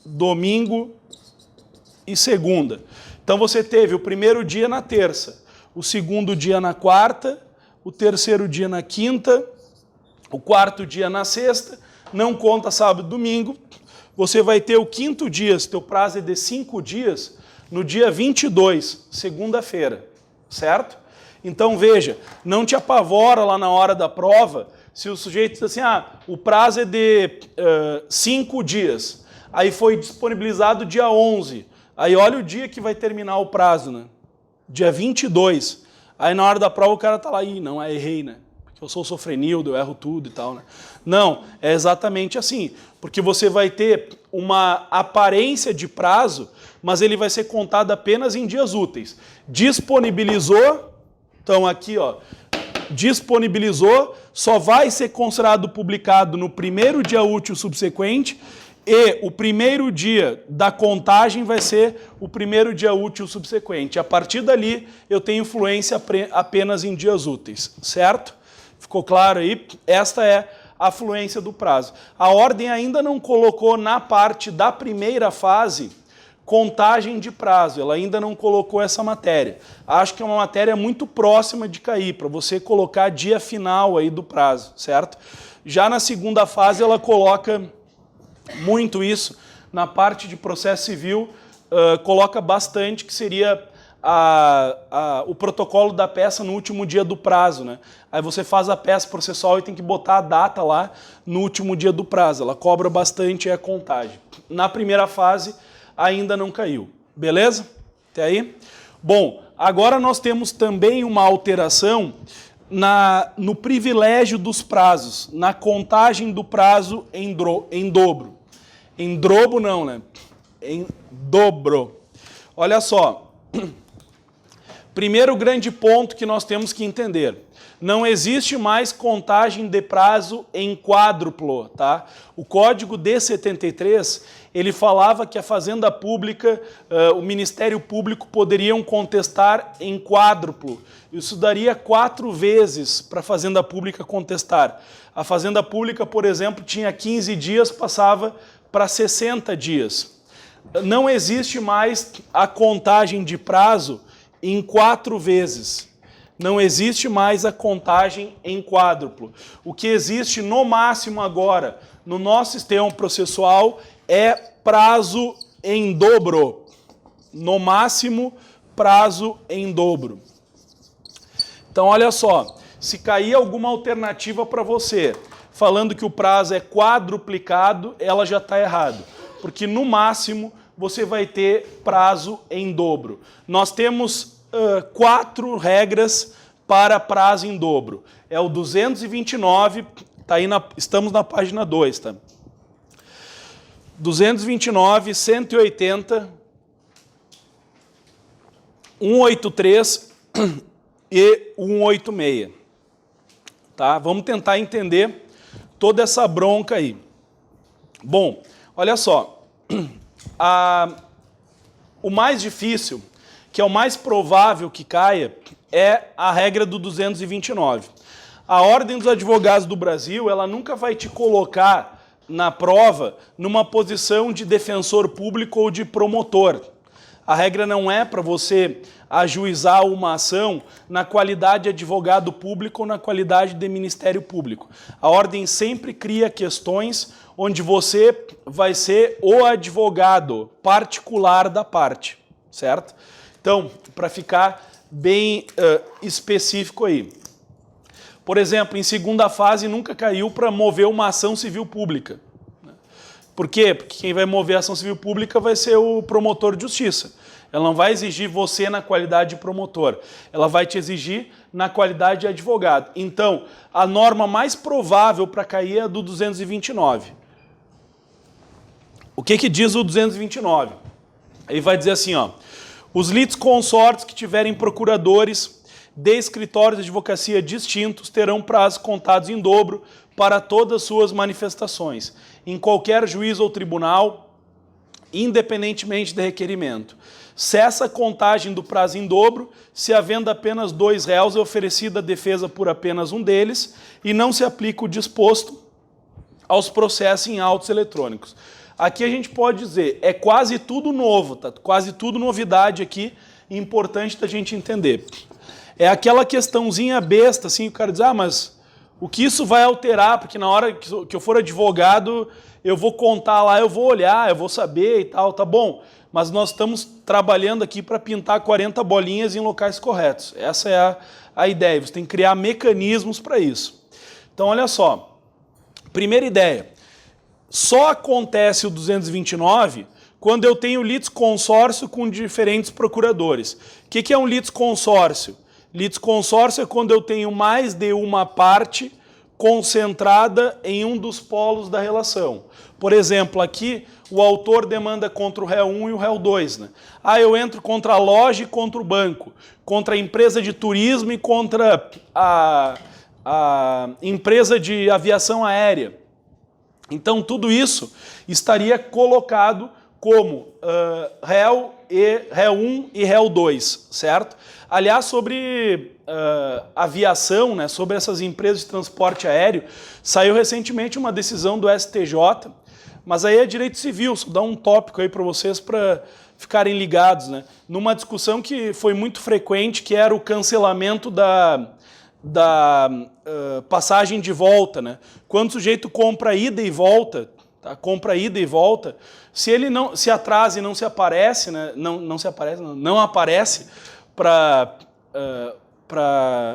domingo e segunda. Então você teve o primeiro dia na terça, o segundo dia na quarta, o terceiro dia na quinta, o quarto dia na sexta, não conta sábado e domingo. Você vai ter o quinto dia, se teu prazo é de 5 dias, no dia 22, segunda-feira, certo? Então veja, não te apavora lá na hora da prova, se o sujeito diz assim, o prazo é de 5 dias, aí foi disponibilizado dia 11, aí olha o dia que vai terminar o prazo, né? Dia 22, aí na hora da prova o cara tá lá, não, errei, né? Porque eu sou sofrenildo, eu erro tudo e tal, né? Não, é exatamente assim, porque você vai ter uma aparência de prazo, mas ele vai ser contado apenas em dias úteis. Disponibilizou, então aqui, ó, disponibilizou, só vai ser considerado publicado no primeiro dia útil subsequente e o primeiro dia da contagem vai ser o primeiro dia útil subsequente. A partir dali, eu tenho influência apenas em dias úteis, certo? Ficou claro aí? Esta é a fluência do prazo. A ordem ainda não colocou na parte da primeira fase contagem de prazo, ela ainda não colocou essa matéria. Acho que é uma matéria muito próxima de cair, para você colocar dia final aí do prazo, certo? Já na segunda fase ela coloca muito isso na parte de processo civil, coloca bastante que seria o protocolo da peça no último dia do prazo, né? Aí você faz a peça processual e tem que botar a data lá no último dia do prazo. Ela cobra bastante a contagem. Na primeira fase ainda não caiu. Beleza? Até aí? Bom, agora nós temos também uma alteração no privilégio dos prazos, na contagem do prazo em dobro. Em drobo não, né? Em dobro. Olha só. Primeiro grande ponto que nós temos que entender. Não existe mais contagem de prazo em quádruplo, tá? O Código D73, ele falava que a Fazenda Pública, o Ministério Público poderiam contestar em quádruplo. Isso daria 4 vezes para a Fazenda Pública contestar. A Fazenda Pública, por exemplo, tinha 15 dias, passava para 60 dias. Não existe mais a contagem de prazo em 4 vezes. Não existe mais a contagem em quádruplo. O que existe no máximo agora no nosso sistema processual é prazo em dobro. No máximo, prazo em dobro. Então, olha só, se cair alguma alternativa para você falando que o prazo é quadruplicado, ela já está errado. Porque no máximo você vai ter prazo em dobro. Nós temos 4 regras para prazo em dobro. É o 229, tá aí estamos na página 2, tá? 229, 180, 183 e 186. Tá? Vamos tentar entender toda essa bronca aí. Bom, olha só. O mais difícil, que é o mais provável que caia, é a regra do 229. A Ordem dos Advogados do Brasil, ela nunca vai te colocar na prova numa posição de defensor público ou de promotor. A regra não é para você ajuizar uma ação na qualidade de advogado público ou na qualidade de Ministério Público. A Ordem sempre cria questões onde você vai ser o advogado particular da parte, certo? Então, para ficar bem específico aí. Por exemplo, em segunda fase nunca caiu para mover uma ação civil pública. Por quê? Porque quem vai mover a ação civil pública vai ser o promotor de justiça. Ela não vai exigir você na qualidade de promotor. Ela vai te exigir na qualidade de advogado. Então, a norma mais provável para cair é a do 229. O que diz o 229? Ele vai dizer assim, ó. Os litisconsortes que tiverem procuradores de escritórios de advocacia distintos terão prazos contados em dobro para todas as suas manifestações, em qualquer juiz ou tribunal, independentemente de requerimento. Cessa a contagem do prazo em dobro se havendo apenas 2 réus é oferecida a defesa por apenas um deles e não se aplica o disposto aos processos em autos eletrônicos. Aqui a gente pode dizer, é quase tudo novo, tá? Quase tudo novidade aqui, importante da gente entender. É aquela questãozinha besta, assim, o cara diz, mas o que isso vai alterar? Porque na hora que eu for advogado, eu vou contar lá, eu vou olhar, eu vou saber e tal, tá bom. Mas nós estamos trabalhando aqui para pintar 40 bolinhas em locais corretos. Essa é a ideia, você tem que criar mecanismos para isso. Então, olha só, primeira ideia. Só acontece o 229 quando eu tenho litisconsórcio com diferentes procuradores. O que é um litisconsórcio? Litisconsórcio é quando eu tenho mais de uma parte concentrada em um dos polos da relação. Por exemplo, aqui o autor demanda contra o réu 1 e o réu 2. Né? Eu entro contra a loja e contra o banco, contra a empresa de turismo e contra a empresa de aviação aérea. Então, tudo isso estaria colocado como réu 1 e réu 2, certo? Aliás, sobre aviação, né, sobre essas empresas de transporte aéreo, saiu recentemente uma decisão do STJ, mas aí é direito civil, só dá um tópico aí para vocês para ficarem ligados, né? Numa discussão que foi muito frequente, que era o cancelamento da passagem de volta, né? Quando o sujeito compra ida e volta, tá? Compra ida e volta, se ele não se atrasa e não se aparece, né? não aparece para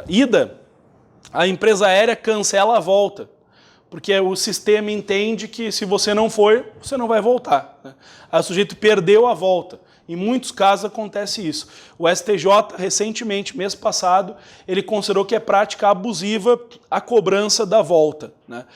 ida, a empresa aérea cancela a volta, porque o sistema entende que se você não for, você não vai voltar, né? Aí o sujeito perdeu a volta. Em muitos casos acontece isso. O STJ, recentemente, mês passado, ele considerou que é prática abusiva a cobrança da volta, né?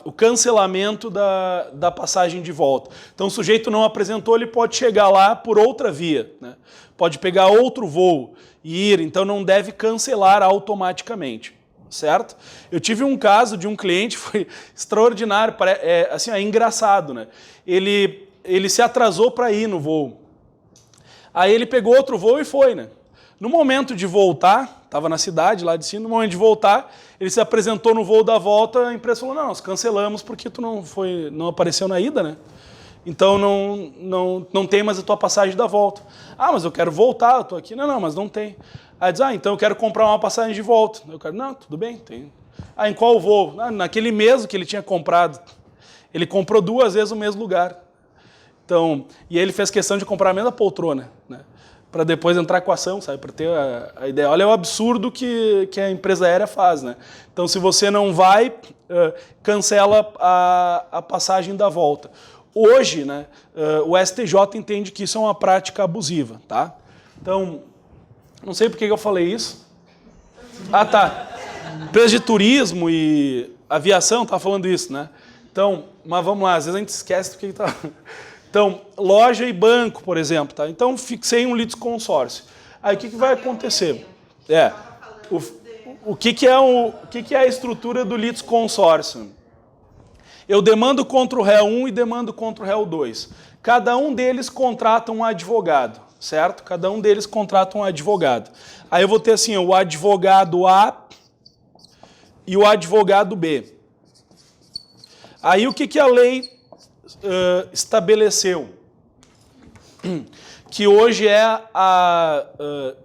O cancelamento da passagem de volta. Então, o sujeito não apresentou, ele pode chegar lá por outra via, né? Pode pegar outro voo e ir, então não deve cancelar automaticamente, certo? Eu tive um caso de um cliente, foi extraordinário, é engraçado, né? Ele se atrasou para ir no voo. Aí ele pegou outro voo e foi, né? No momento de voltar, estava na cidade lá de cima, no momento de voltar, ele se apresentou no voo da volta, a empresa falou, não, nós cancelamos porque tu não apareceu na ida, né? Então não tem mais a tua passagem da volta. Ah, mas eu quero voltar, eu estou aqui. Não, mas não tem. Aí diz, então eu quero comprar uma passagem de volta. Eu quero, não, tudo bem, tem. Em qual voo? Naquele mesmo que ele tinha comprado. Ele comprou 2 vezes o mesmo lugar. Então, e aí ele fez questão de comprar a mesma poltrona, né? Para depois entrar com a ação, sabe? Para ter a ideia. Olha o absurdo que a empresa aérea faz, né? Então, se você não vai, cancela a passagem da volta. Hoje, né, o STJ entende que isso é uma prática abusiva, tá? Então, não sei por que eu falei isso. Ah, tá. Empresa de turismo e aviação tá falando isso, né? Então, mas vamos lá, às vezes a gente esquece do que tá. Então, loja e banco, por exemplo, tá? Então, fixei um litisconsórcio. Aí, o que vai acontecer? O que é a estrutura do litisconsórcio? Eu demando contra o réu 1 e demando contra o réu 2. Cada um deles contrata um advogado, certo? Cada um deles contrata um advogado. Aí eu vou ter assim, o advogado A e o advogado B. Aí o que a lei estabeleceu? Que hoje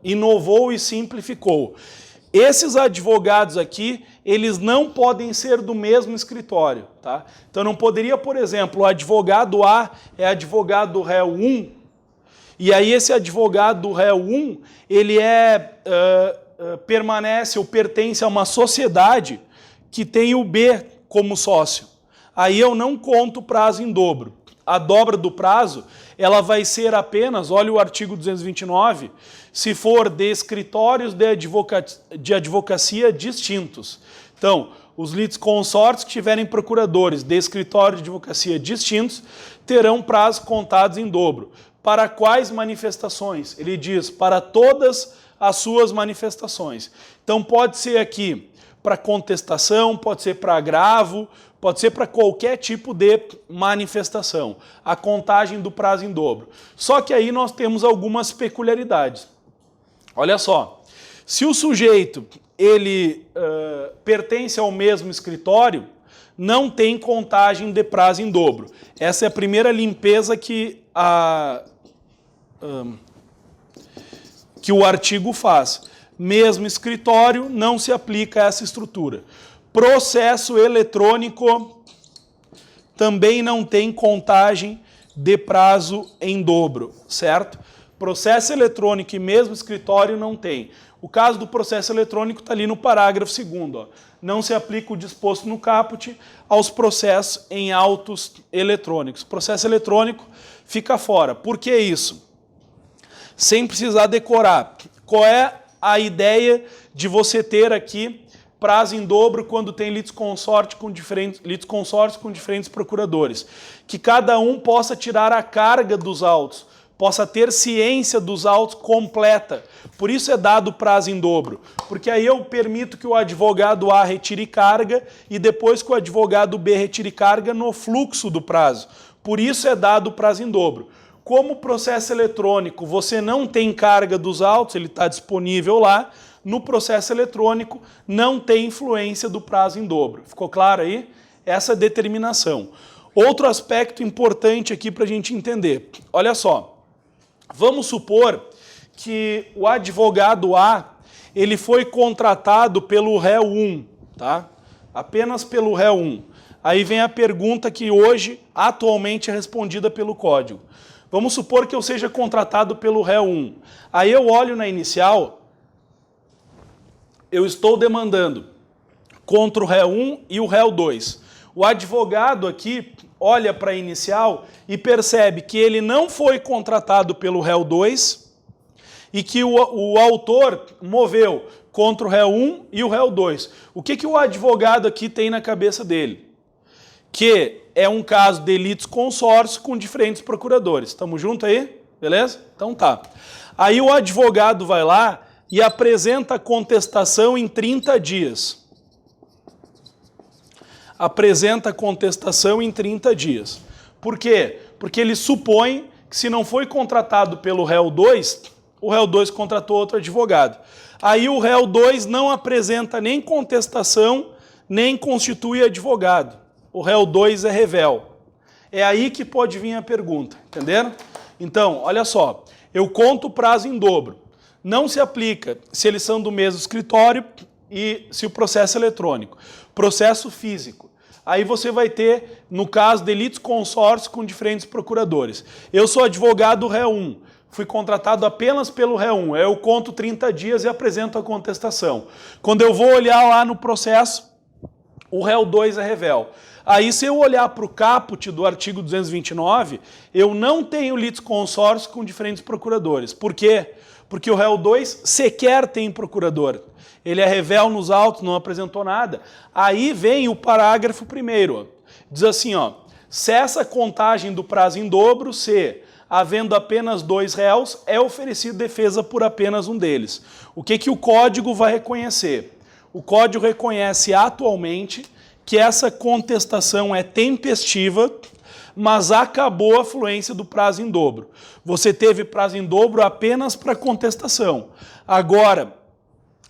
inovou e simplificou. Esses advogados aqui, eles não podem ser do mesmo escritório, tá? Então não poderia, por exemplo, o advogado A é advogado do réu 1, e aí esse advogado do réu 1, ele permanece ou pertence a uma sociedade que tem o B como sócio. Aí eu não conto o prazo em dobro. A dobra do prazo, ela vai ser apenas, olha o artigo 229, se for de escritórios de advocacia distintos. Então, os litisconsortes que tiverem procuradores de escritórios de advocacia distintos terão prazos contados em dobro. Para quais manifestações? Ele diz, para todas as suas manifestações. Então, pode ser aqui para contestação, pode ser para agravo, pode ser para qualquer tipo de manifestação. A contagem do prazo em dobro. Só que aí nós temos algumas peculiaridades. Olha só, se o sujeito ele pertence ao mesmo escritório, não tem contagem de prazo em dobro. Essa é a primeira limpeza que o artigo faz. Mesmo escritório, não se aplica essa estrutura. Processo eletrônico também não tem contagem de prazo em dobro, certo? Processo eletrônico e mesmo escritório não tem. O caso do processo eletrônico está ali no parágrafo 2º. Ó. Não se aplica o disposto no caput aos processos em autos eletrônicos. Processo eletrônico fica fora. Por que isso? Sem precisar decorar. Qual é a ideia de você ter aqui prazo em dobro quando tem litisconsórcio com diferentes procuradores? Que cada um possa tirar a carga dos autos, possa ter ciência dos autos completa. Por isso é dado prazo em dobro. Porque aí eu permito que o advogado A retire carga e depois que o advogado B retire carga no fluxo do prazo. Por isso é dado prazo em dobro. Como processo eletrônico você não tem carga dos autos, ele está disponível lá, no processo eletrônico não tem influência do prazo em dobro. Ficou claro aí? Essa determinação. Outro aspecto importante aqui para a gente entender. Olha só, vamos supor que o advogado A ele foi contratado pelo réu 1, tá? Apenas pelo réu 1. Aí vem a pergunta que hoje, atualmente, é respondida pelo Código. Vamos supor que eu seja contratado pelo réu 1. Aí eu olho na inicial, eu estou demandando contra o réu 1 e o réu 2. O advogado aqui olha para a inicial e percebe que ele não foi contratado pelo réu 2 e que o autor moveu contra o réu 1 e o réu 2. O que o advogado aqui tem na cabeça dele? Que é um caso de litisconsórcio com diferentes procuradores. Estamos juntos aí? Beleza? Então tá. Aí o advogado vai lá e apresenta a contestação em 30 dias. Apresenta a contestação em 30 dias. Por quê? Porque ele supõe que se não foi contratado pelo réu 2, o réu 2 contratou outro advogado. Aí o réu 2 não apresenta nem contestação, nem constitui advogado. O réu 2 é revel. É aí que pode vir a pergunta, entenderam? Então, olha só, eu conto o prazo em dobro. Não se aplica se eles são do mesmo escritório e se o processo é eletrônico. Processo físico. Aí você vai ter, no caso de litisconsórcio com diferentes procuradores. Eu sou advogado do réu 1, fui contratado apenas pelo réu 1, eu conto 30 dias e apresento a contestação. Quando eu vou olhar lá no processo, o réu 2 é revel. Aí, se eu olhar para o caput do artigo 229, eu não tenho litisconsórcio com diferentes procuradores. Por quê? Porque o réu 2 sequer tem procurador. Ele é revel nos autos, não apresentou nada. Aí vem o parágrafo 1º. Diz assim, ó, cessa a contagem do prazo em dobro se, havendo apenas 2 réus, é oferecido defesa por apenas um deles. O que o Código vai reconhecer? O Código reconhece atualmente que essa contestação é tempestiva, mas acabou a fluência do prazo em dobro. Você teve prazo em dobro apenas para contestação. Agora,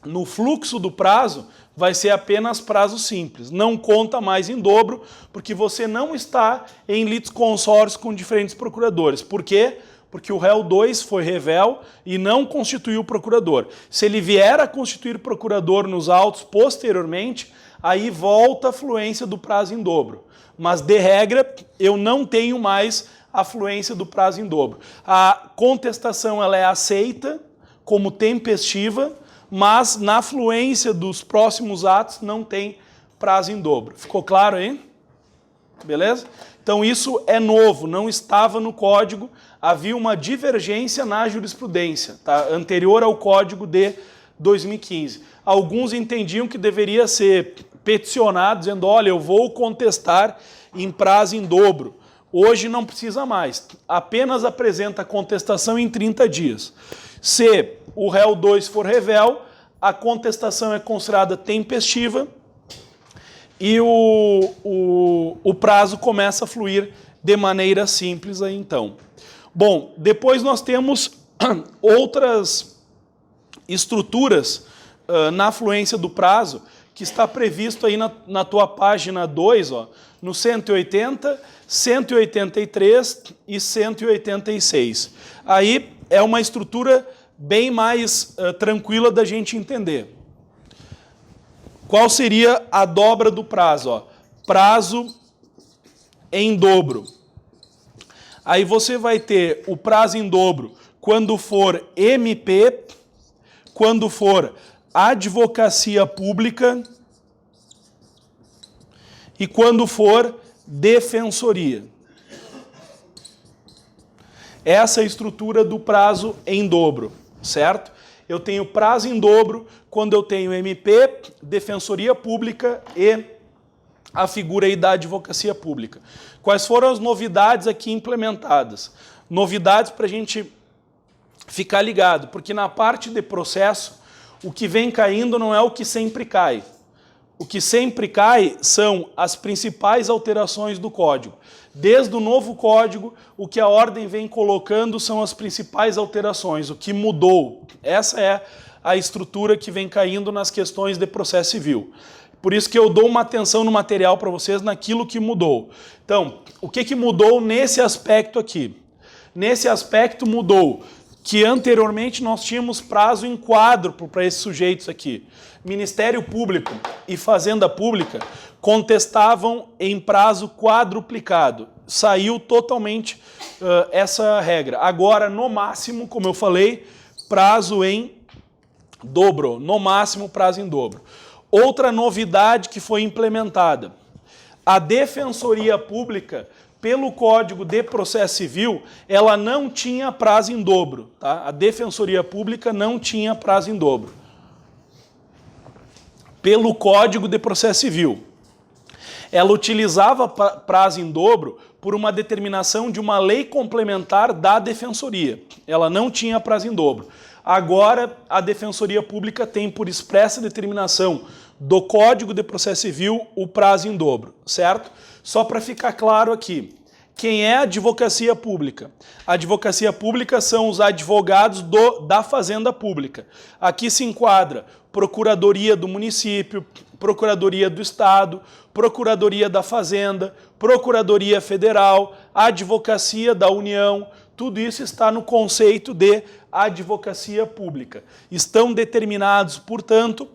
no fluxo do prazo, vai ser apenas prazo simples. Não conta mais em dobro, porque você não está em litisconsórcio com diferentes procuradores. Por quê? Porque o réu 2 foi revel e não constituiu procurador. Se ele vier a constituir procurador nos autos posteriormente, aí volta a fluência do prazo em dobro. Mas, de regra, eu não tenho mais a fluência do prazo em dobro. A contestação ela é aceita como tempestiva, mas na fluência dos próximos atos não tem prazo em dobro. Ficou claro aí? Beleza? Então isso é novo, não estava no Código, havia uma divergência na jurisprudência, tá? Anterior ao Código de 2015. Alguns entendiam que deveria ser peticionado, dizendo, olha, eu vou contestar em prazo em dobro. Hoje não precisa mais, apenas apresenta a contestação em 30 dias. Se o réu 2 for revel, a contestação é considerada tempestiva e o prazo começa a fluir de maneira simples aí então. Bom, depois nós temos outras estruturas na fluência do prazo, que está previsto aí na tua página 2, ó, no 180, 183 e 186. Aí é uma estrutura bem mais tranquila da gente entender. Qual seria a dobra do prazo? Ó? Prazo em dobro. Aí você vai ter o prazo em dobro quando for MP, quando for advocacia pública e quando for defensoria. Essa é a estrutura do prazo em dobro, certo? Eu tenho prazo em dobro quando eu tenho MP, defensoria pública e a figura aí da advocacia pública. Quais foram as novidades aqui implementadas? Novidades para a gente ficar ligado, porque na parte de processo, o que vem caindo não é o que sempre cai. O que sempre cai são as principais alterações do Código. Desde o novo Código, o que a ordem vem colocando são as principais alterações, o que mudou. Essa é a estrutura que vem caindo nas questões de processo civil. Por isso que eu dou uma atenção no material para vocês naquilo que mudou. Então, o que mudou nesse aspecto aqui? Nesse aspecto mudou que anteriormente nós tínhamos prazo em quádruplo para esses sujeitos aqui. Ministério Público e Fazenda Pública contestavam em prazo quadruplicado. Saiu totalmente essa regra. Agora, no máximo, como eu falei, prazo em dobro. No máximo, prazo em dobro. Outra novidade que foi implementada. A Defensoria Pública, pelo Código de Processo Civil, ela não tinha prazo em dobro. Tá? A Defensoria Pública não tinha prazo em dobro. Pelo Código de Processo Civil. Ela utilizava prazo em dobro por uma determinação de uma lei complementar da Defensoria. Ela não tinha prazo em dobro. Agora, a Defensoria Pública tem por expressa determinação do Código de Processo Civil o prazo em dobro, certo? Só para ficar claro aqui, quem é a Advocacia Pública? A Advocacia Pública são os advogados da Fazenda Pública. Aqui se enquadra Procuradoria do Município, Procuradoria do Estado, Procuradoria da Fazenda, Procuradoria Federal, Advocacia da União, tudo isso está no conceito de advocacia pública. Estão determinados, portanto,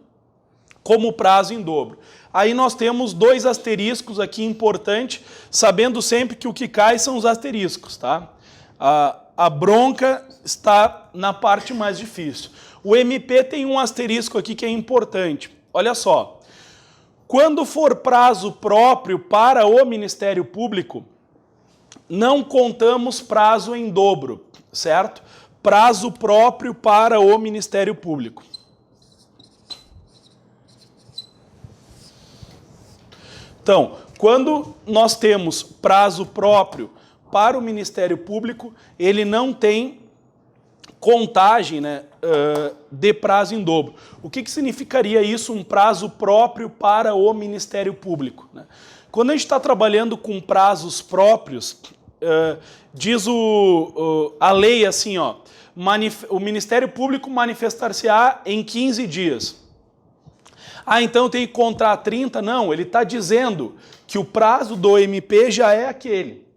como prazo em dobro. Aí nós temos 2 asteriscos aqui importantes, sabendo sempre que o que cai são os asteriscos, tá? A bronca está na parte mais difícil. O MP tem um asterisco aqui que é importante. Olha só, quando for prazo próprio para o Ministério Público, não contamos prazo em dobro, certo? Prazo próprio para o Ministério Público. Então, quando nós temos prazo próprio para o Ministério Público, ele não tem contagem, né, de prazo em dobro. O que significaria isso, um prazo próprio para o Ministério Público? Né? Quando a gente está trabalhando com prazos próprios, diz a lei assim, ó, o Ministério Público manifestar-se-á em 15 dias. Ah, então eu tenho que contar 30? Não, ele está dizendo que o prazo do MP já é aquele.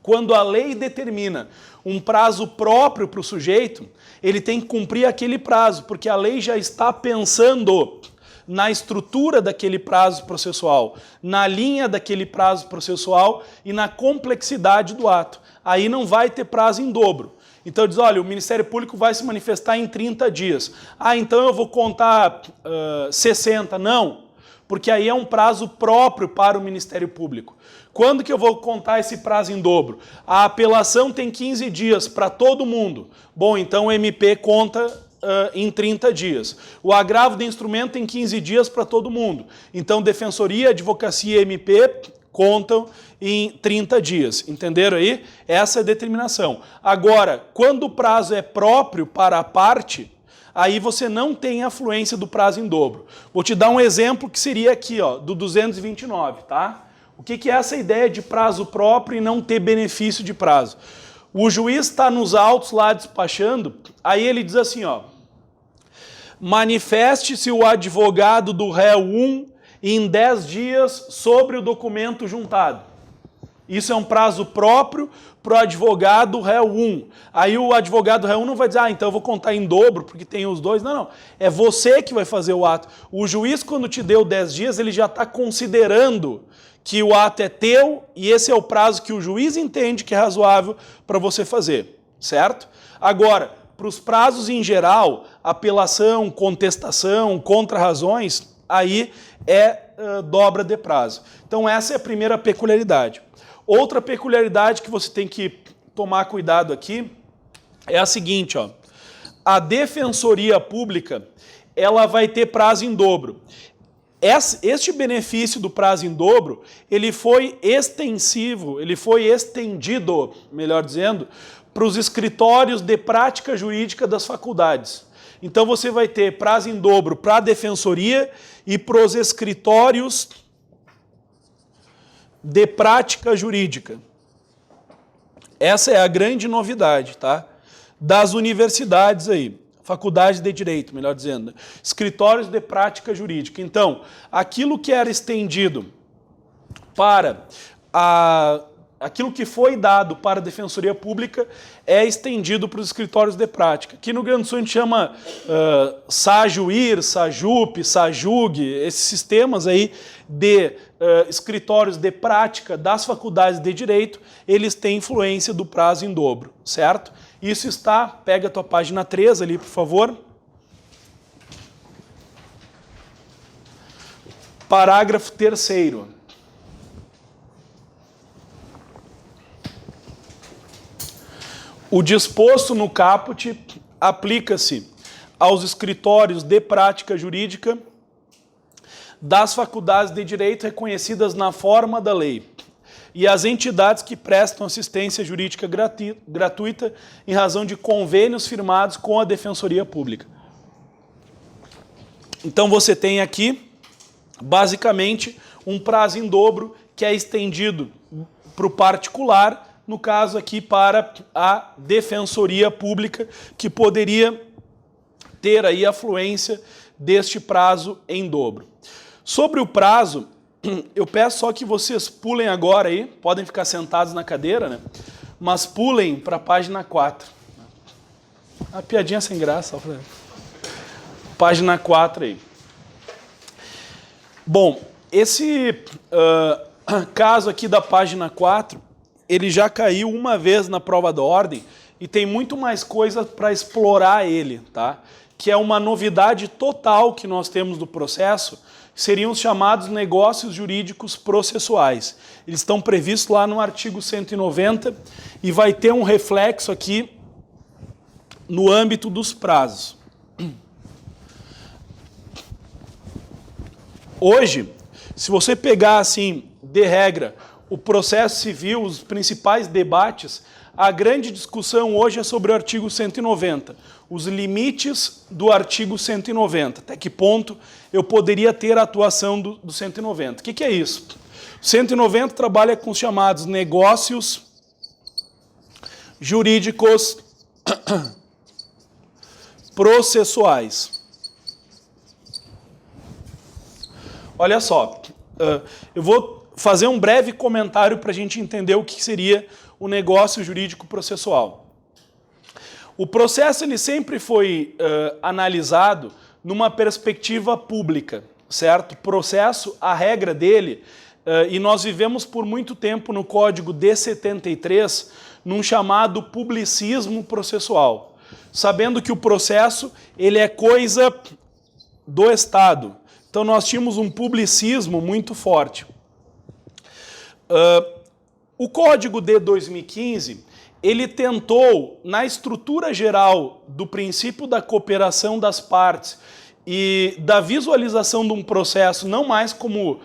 Quando a lei determina um prazo próprio para o sujeito, ele tem que cumprir aquele prazo, porque a lei já está pensando na estrutura daquele prazo processual, na linha daquele prazo processual e na complexidade do ato. Aí não vai ter prazo em dobro. Então diz, olha, o Ministério Público vai se manifestar em 30 dias. Ah, então eu vou contar 60. Não, porque aí é um prazo próprio para o Ministério Público. Quando que eu vou contar esse prazo em dobro? A apelação tem 15 dias para todo mundo. Bom, então o MP conta em 30 dias. O agravo de instrumento tem 15 dias para todo mundo. Então Defensoria, Advocacia e MP contam em 30 dias. Entenderam aí? Essa é a determinação. Agora, quando o prazo é próprio para a parte, aí você não tem a fluência do prazo em dobro. Vou te dar um exemplo que seria aqui, ó, do 229, tá? O que é essa ideia de prazo próprio e não ter benefício de prazo? O juiz está nos autos lá despachando, aí ele diz assim, ó, manifeste-se o advogado do réu 1 em 10 dias sobre o documento juntado. Isso é um prazo próprio para o advogado réu 1. Aí o advogado réu 1 não vai dizer, ah, então eu vou contar em dobro, porque tem os dois. Não, não. É você que vai fazer o ato. O juiz, quando te deu 10 dias, ele já está considerando que o ato é teu e esse é o prazo que o juiz entende que é razoável para você fazer, certo? Agora, para os prazos em geral, apelação, contestação, contra-razões, aí dobra de prazo. Então essa é a primeira peculiaridade. Outra peculiaridade que você tem que tomar cuidado aqui é a seguinte, ó. A Defensoria Pública, ela vai ter prazo em dobro. Este benefício do prazo em dobro, ele foi extensivo, ele foi estendido, melhor dizendo, para os escritórios de prática jurídica das faculdades. Então você vai ter prazo em dobro para a Defensoria e para os escritórios de prática jurídica. Essa é a grande novidade, tá? Das universidades aí. Faculdade de Direito, melhor dizendo. Escritórios de prática jurídica. Então, aquilo que era estendido para aquilo que foi dado para a Defensoria Pública é estendido para os escritórios de prática. Aqui no Rio Grande do Sul a gente chama SAJUIR, SAJUP, SAJUG, esses sistemas aí de escritórios de prática das faculdades de Direito, eles têm influência do prazo em dobro, certo? Isso está, pega a tua página 3 ali, por favor. Parágrafo 3º. O disposto no caput aplica-se aos escritórios de prática jurídica das faculdades de direito reconhecidas na forma da lei e às entidades que prestam assistência jurídica gratuita em razão de convênios firmados com a Defensoria Pública. Então você tem aqui, basicamente, um prazo em dobro que é estendido para o particular, no caso aqui para a Defensoria Pública, que poderia ter aí a fluência deste prazo em dobro. Sobre o prazo, eu peço só que vocês pulem agora aí, podem ficar sentados na cadeira, né? Mas pulem para a página 4. A piadinha sem graça. Página 4 aí. Bom, esse caso aqui da página 4, ele já caiu uma vez na prova da ordem e tem muito mais coisa para explorar ele, tá? Que é uma novidade total que nós temos do processo, seriam os chamados negócios jurídicos processuais. Eles estão previstos lá no artigo 190 e vai ter um reflexo aqui no âmbito dos prazos. Hoje, se você pegar assim, de regra, o processo civil, os principais debates, a grande discussão hoje é sobre o artigo 190, os limites do artigo 190, até que ponto eu poderia ter a atuação do 190. O que é isso? O 190 trabalha com os chamados negócios jurídicos processuais. Olha só, eu vou fazer um breve comentário para a gente entender o que seria o negócio jurídico processual. O processo ele sempre foi analisado numa perspectiva pública, certo? Processo, a regra dele, e nós vivemos por muito tempo no Código de 73, num chamado publicismo processual, sabendo que o processo ele é coisa do Estado. Então nós tínhamos um publicismo muito forte. O Código de 2015, ele tentou, na estrutura geral do princípio da cooperação das partes e da visualização de um processo não mais como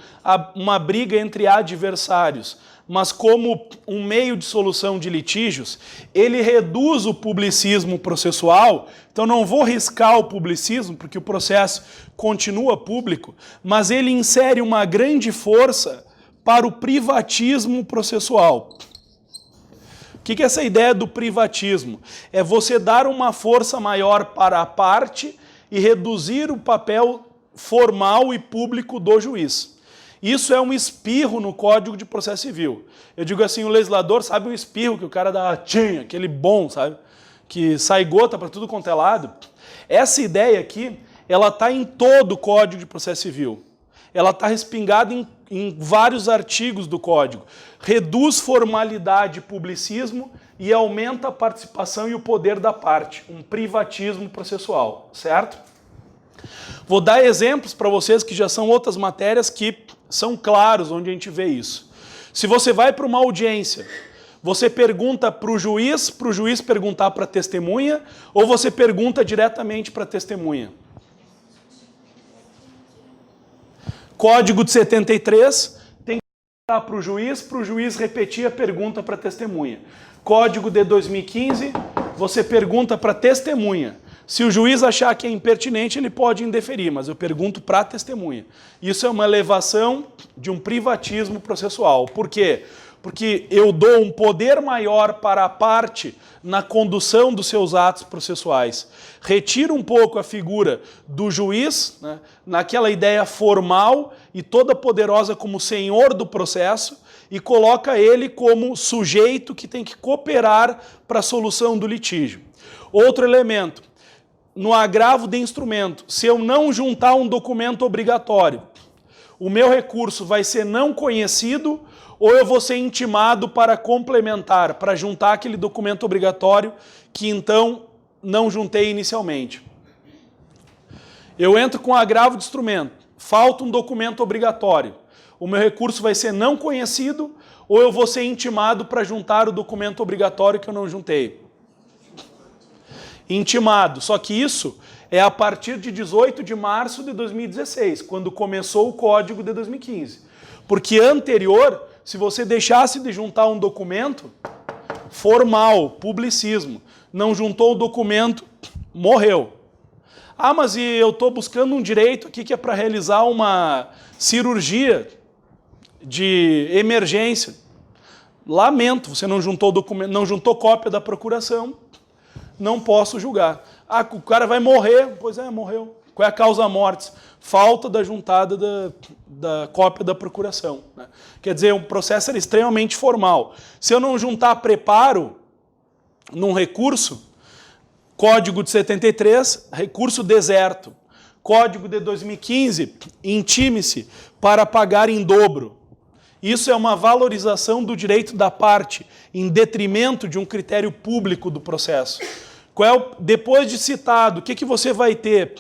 uma briga entre adversários, mas como um meio de solução de litígios, ele reduz o publicismo processual. Então não vou riscar o publicismo, porque o processo continua público, mas ele insere uma grande força para o privatismo processual. O que é essa ideia do privatismo? É você dar uma força maior para a parte e reduzir o papel formal e público do juiz. Isso é um espirro no Código de Processo Civil. Eu digo assim, o legislador sabe o espirro que o cara dá, tchim, aquele bom, sabe? Que sai gota para tudo quanto é lado. Essa ideia aqui, ela está em todo o Código de Processo Civil. Ela está respingada em vários artigos do Código. Reduz formalidade e publicismo e aumenta a participação e o poder da parte. Um privatismo processual, certo? Vou dar exemplos para vocês que já são outras matérias que são claros onde a gente vê isso. Se você vai para uma audiência, você pergunta para o juiz perguntar para a testemunha, ou você pergunta diretamente para a testemunha? Código de 73, tem que perguntar para o juiz repetir a pergunta para a testemunha. Código de 2015, você pergunta para a testemunha. Se o juiz achar que é impertinente, ele pode indeferir, mas eu pergunto para a testemunha. Isso é uma elevação de um privatismo processual. Por quê? porque eu dou um poder maior para a parte na condução dos seus atos processuais. Retiro um pouco a figura do juiz, né, naquela ideia formal e toda poderosa como senhor do processo, e coloca ele como sujeito que tem que cooperar para a solução do litígio. Outro elemento, no agravo de instrumento, se eu não juntar um documento obrigatório, o meu recurso vai ser não conhecido ou eu vou ser intimado para complementar, para juntar aquele documento obrigatório que então não juntei inicialmente. Eu entro com agravo de instrumento, falta um documento obrigatório. O meu recurso vai ser não conhecido ou eu vou ser intimado para juntar o documento obrigatório que eu não juntei. Intimado, só que isso é a partir de 18 de março de 2016, quando começou o Código de 2015. Porque anterior, se você deixasse de juntar um documento formal, publicismo, não juntou o documento, morreu. Ah, mas e eu estou buscando um direito aqui que é para realizar uma cirurgia de emergência. Lamento, você não juntou documento, não juntou cópia da procuração, não posso julgar. Ah, o cara vai morrer. Pois é, morreu. Qual é a causa-mortes? Falta da juntada da cópia da procuração. Né? Quer dizer, o processo era extremamente formal. Se eu não juntar preparo num recurso, Código de 73, recurso deserto. Código de 2015, intime-se para pagar em dobro. Isso é uma valorização do direito da parte, em detrimento de um critério público do processo. Depois de citado, o que você vai ter?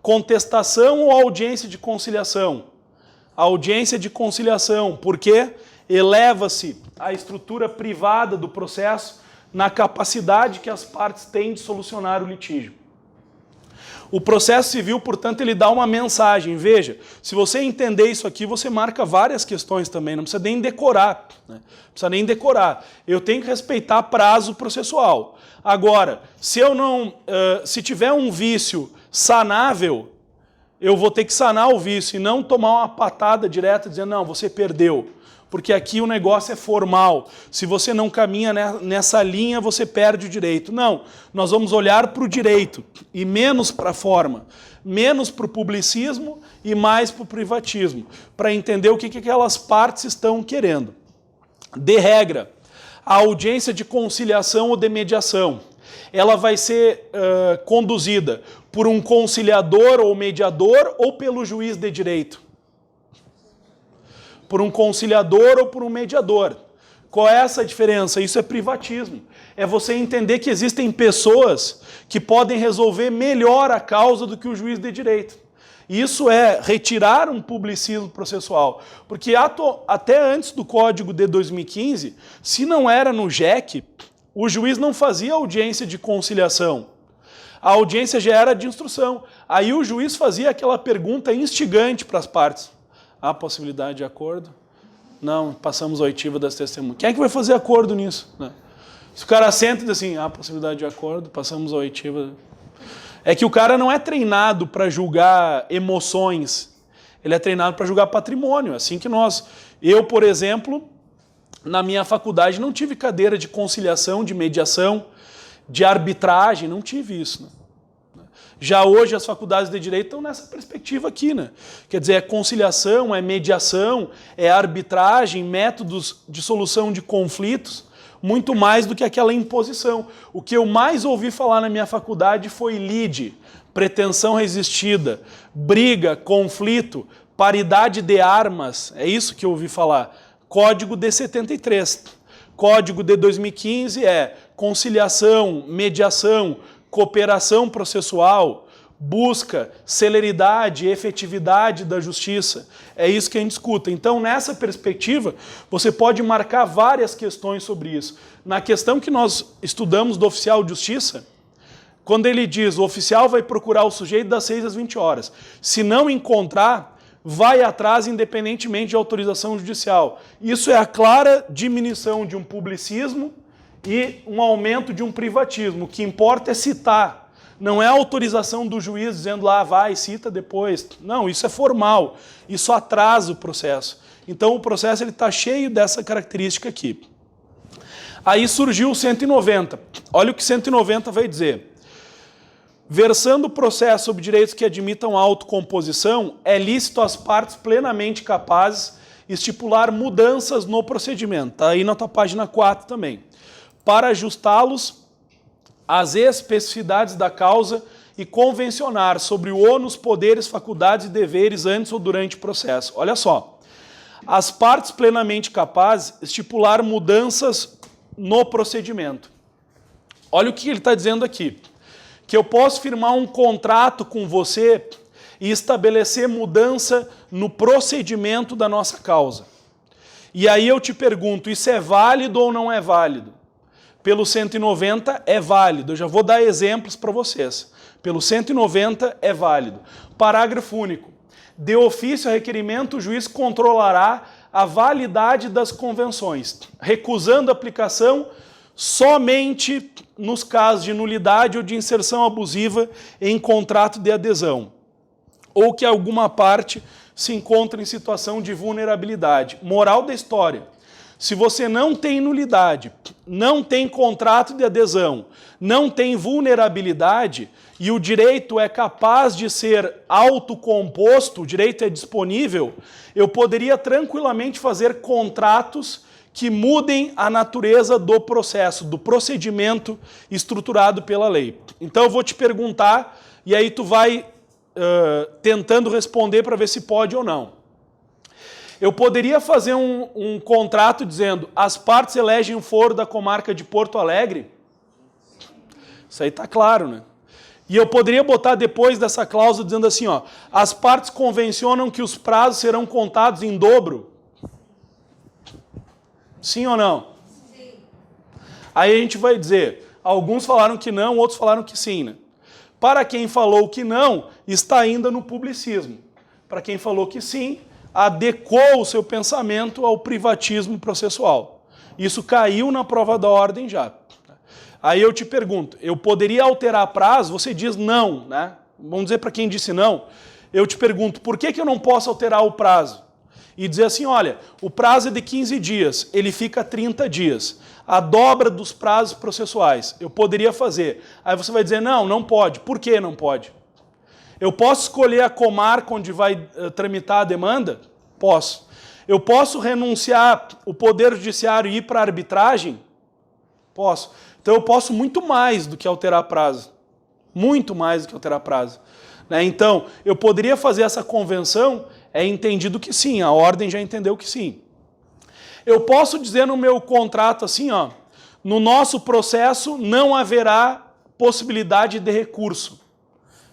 Contestação ou audiência de conciliação? Audiência de conciliação, porque eleva-se a estrutura privada do processo na capacidade que as partes têm de solucionar o litígio. O processo civil, portanto, ele dá uma mensagem. Veja, se você entender isso aqui, você marca várias questões também, não precisa nem decorar. Né? Não precisa nem decorar. Eu tenho que respeitar prazo processual. Agora, se tiver um vício sanável, eu vou ter que sanar o vício e não tomar uma patada direta dizendo, não, você perdeu. Porque aqui o negócio é formal. Se você não caminha nessa linha, você perde o direito. Não, nós vamos olhar para o direito e menos para a forma. Menos para o publicismo e mais para o privatismo. Para entender o que aquelas partes estão querendo. De regra, a audiência de conciliação ou de mediação, ela vai ser conduzida por um conciliador ou mediador ou pelo juiz de direito. Por um conciliador ou por um mediador. Qual é essa diferença? Isso é privatismo. É você entender que existem pessoas que podem resolver melhor a causa do que o juiz de direito. Isso é retirar um publicismo processual. Porque até antes do Código de 2015, se não era no JEC, o juiz não fazia audiência de conciliação. A audiência já era de instrução. Aí o juiz fazia aquela pergunta instigante para as partes. Há possibilidade de acordo? Não, passamos a oitiva das testemunhas. Quem é que vai fazer acordo nisso? Né? Se o cara senta e diz assim, há possibilidade de acordo, passamos a oitiva. É que o cara não é treinado para julgar emoções, ele é treinado para julgar patrimônio. Assim que eu, por exemplo, na minha faculdade não tive cadeira de conciliação, de mediação, de arbitragem, não tive isso. Né? Já hoje as faculdades de direito estão nessa perspectiva aqui, né? Quer dizer, é conciliação, é mediação, é arbitragem, métodos de solução de conflitos, muito mais do que aquela imposição. O que eu mais ouvi falar na minha faculdade foi lide, pretensão resistida, briga, conflito, paridade de armas, é isso que eu ouvi falar. Código de 73. Código de 2015 é conciliação, mediação, cooperação processual, busca, celeridade, efetividade da justiça. É isso que a gente escuta. Então, nessa perspectiva, você pode marcar várias questões sobre isso. Na questão que nós estudamos do oficial de justiça, quando ele diz o oficial vai procurar o sujeito das 6 às 20 horas. Se não encontrar, vai atrás independentemente de autorização judicial. Isso é a clara diminuição de um publicismo e um aumento de um privatismo. O que importa é citar. Não é a autorização do juiz dizendo lá, vai, cita depois. Não, isso é formal. Isso atrasa o processo. Então o processo está cheio dessa característica aqui. Aí surgiu o 190. Olha o que 190 vai dizer. Versando o processo sobre direitos que admitam autocomposição, é lícito às partes plenamente capazes estipular mudanças no procedimento. Está aí na tua página 4 também. Para ajustá-los às especificidades da causa e convencionar sobre o ônus, poderes, faculdades e deveres antes ou durante o processo. Olha só. As partes plenamente capazes estipular mudanças no procedimento. Olha o que ele está dizendo aqui. Que eu posso firmar um contrato com você e estabelecer mudança no procedimento da nossa causa. E aí eu te pergunto, isso é válido ou não é válido? Pelo 190 é válido, eu já vou dar exemplos para vocês. Pelo 190 é válido. Parágrafo único. De ofício a requerimento, o juiz controlará a validade das convenções, recusando a aplicação somente nos casos de nulidade ou de inserção abusiva em contrato de adesão, ou que alguma parte se encontra em situação de vulnerabilidade. Moral da história: se você não tem nulidade, não tem contrato de adesão, não tem vulnerabilidade e o direito é capaz de ser autocomposto, o direito é disponível, eu poderia tranquilamente fazer contratos que mudem a natureza do processo, do procedimento estruturado pela lei. Então eu vou te perguntar e aí tu vai tentando responder para ver se pode ou não. Eu poderia fazer um contrato dizendo as partes elegem o foro da comarca de Porto Alegre? Isso aí está claro, né? E eu poderia botar depois dessa cláusula dizendo assim, ó, as partes convencionam que os prazos serão contados em dobro? Sim ou não? Sim. Aí a gente vai dizer, alguns falaram que não, outros falaram que sim, né? Para quem falou que não, está ainda no publicismo. Para quem falou que sim, adequou o seu pensamento ao privatismo processual. Isso caiu na prova da ordem já. Aí eu te pergunto, eu poderia alterar prazo? Você diz não, né? Vamos dizer para quem disse não. Eu te pergunto, por que eu não posso alterar o prazo? E dizer assim, olha, o prazo é de 15 dias, ele fica 30 dias. A dobra dos prazos processuais. Eu poderia fazer. Aí você vai dizer, não, não pode. Por que não pode? Eu posso escolher a comarca onde vai tramitar a demanda? Posso. Eu posso renunciar o Poder Judiciário e ir para a arbitragem? Posso. Então eu posso muito mais do que alterar prazo. Muito mais do que alterar prazo. Né? Então, eu poderia fazer essa convenção, é entendido que sim, a ordem já entendeu que sim. Eu posso dizer no meu contrato assim, ó, no nosso processo não haverá possibilidade de recurso.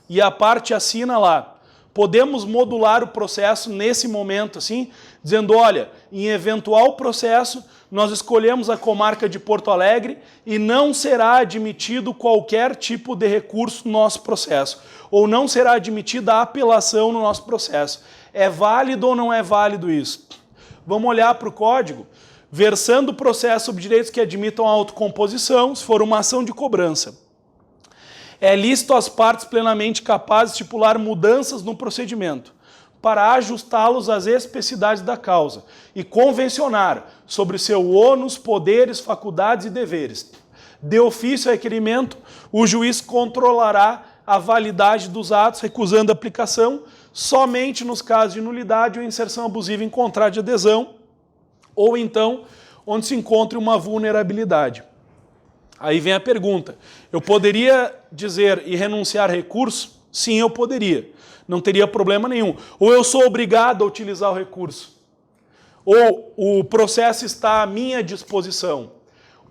E a parte assina lá. Podemos modular o processo nesse momento, assim, dizendo, olha, em eventual processo, nós escolhemos a comarca de Porto Alegre e não será admitido qualquer tipo de recurso no nosso processo. Ou não será admitida a apelação no nosso processo. É válido ou não é válido isso? Vamos olhar para o código. Versando o processo sobre direitos que admitam a autocomposição, se for uma ação de cobrança. É lícito às partes plenamente capazes de estipular mudanças no procedimento, para ajustá-los às especificidades da causa e convencionar sobre seu ônus, poderes, faculdades e deveres. De ofício a requerimento, o juiz controlará a validade dos atos, recusando a aplicação somente nos casos de nulidade ou inserção abusiva em contrato de adesão, ou então onde se encontre uma vulnerabilidade. Aí vem a pergunta, eu poderia dizer e renunciar recurso? Sim, eu poderia, não teria problema nenhum. Ou eu sou obrigado a utilizar o recurso? Ou o processo está à minha disposição?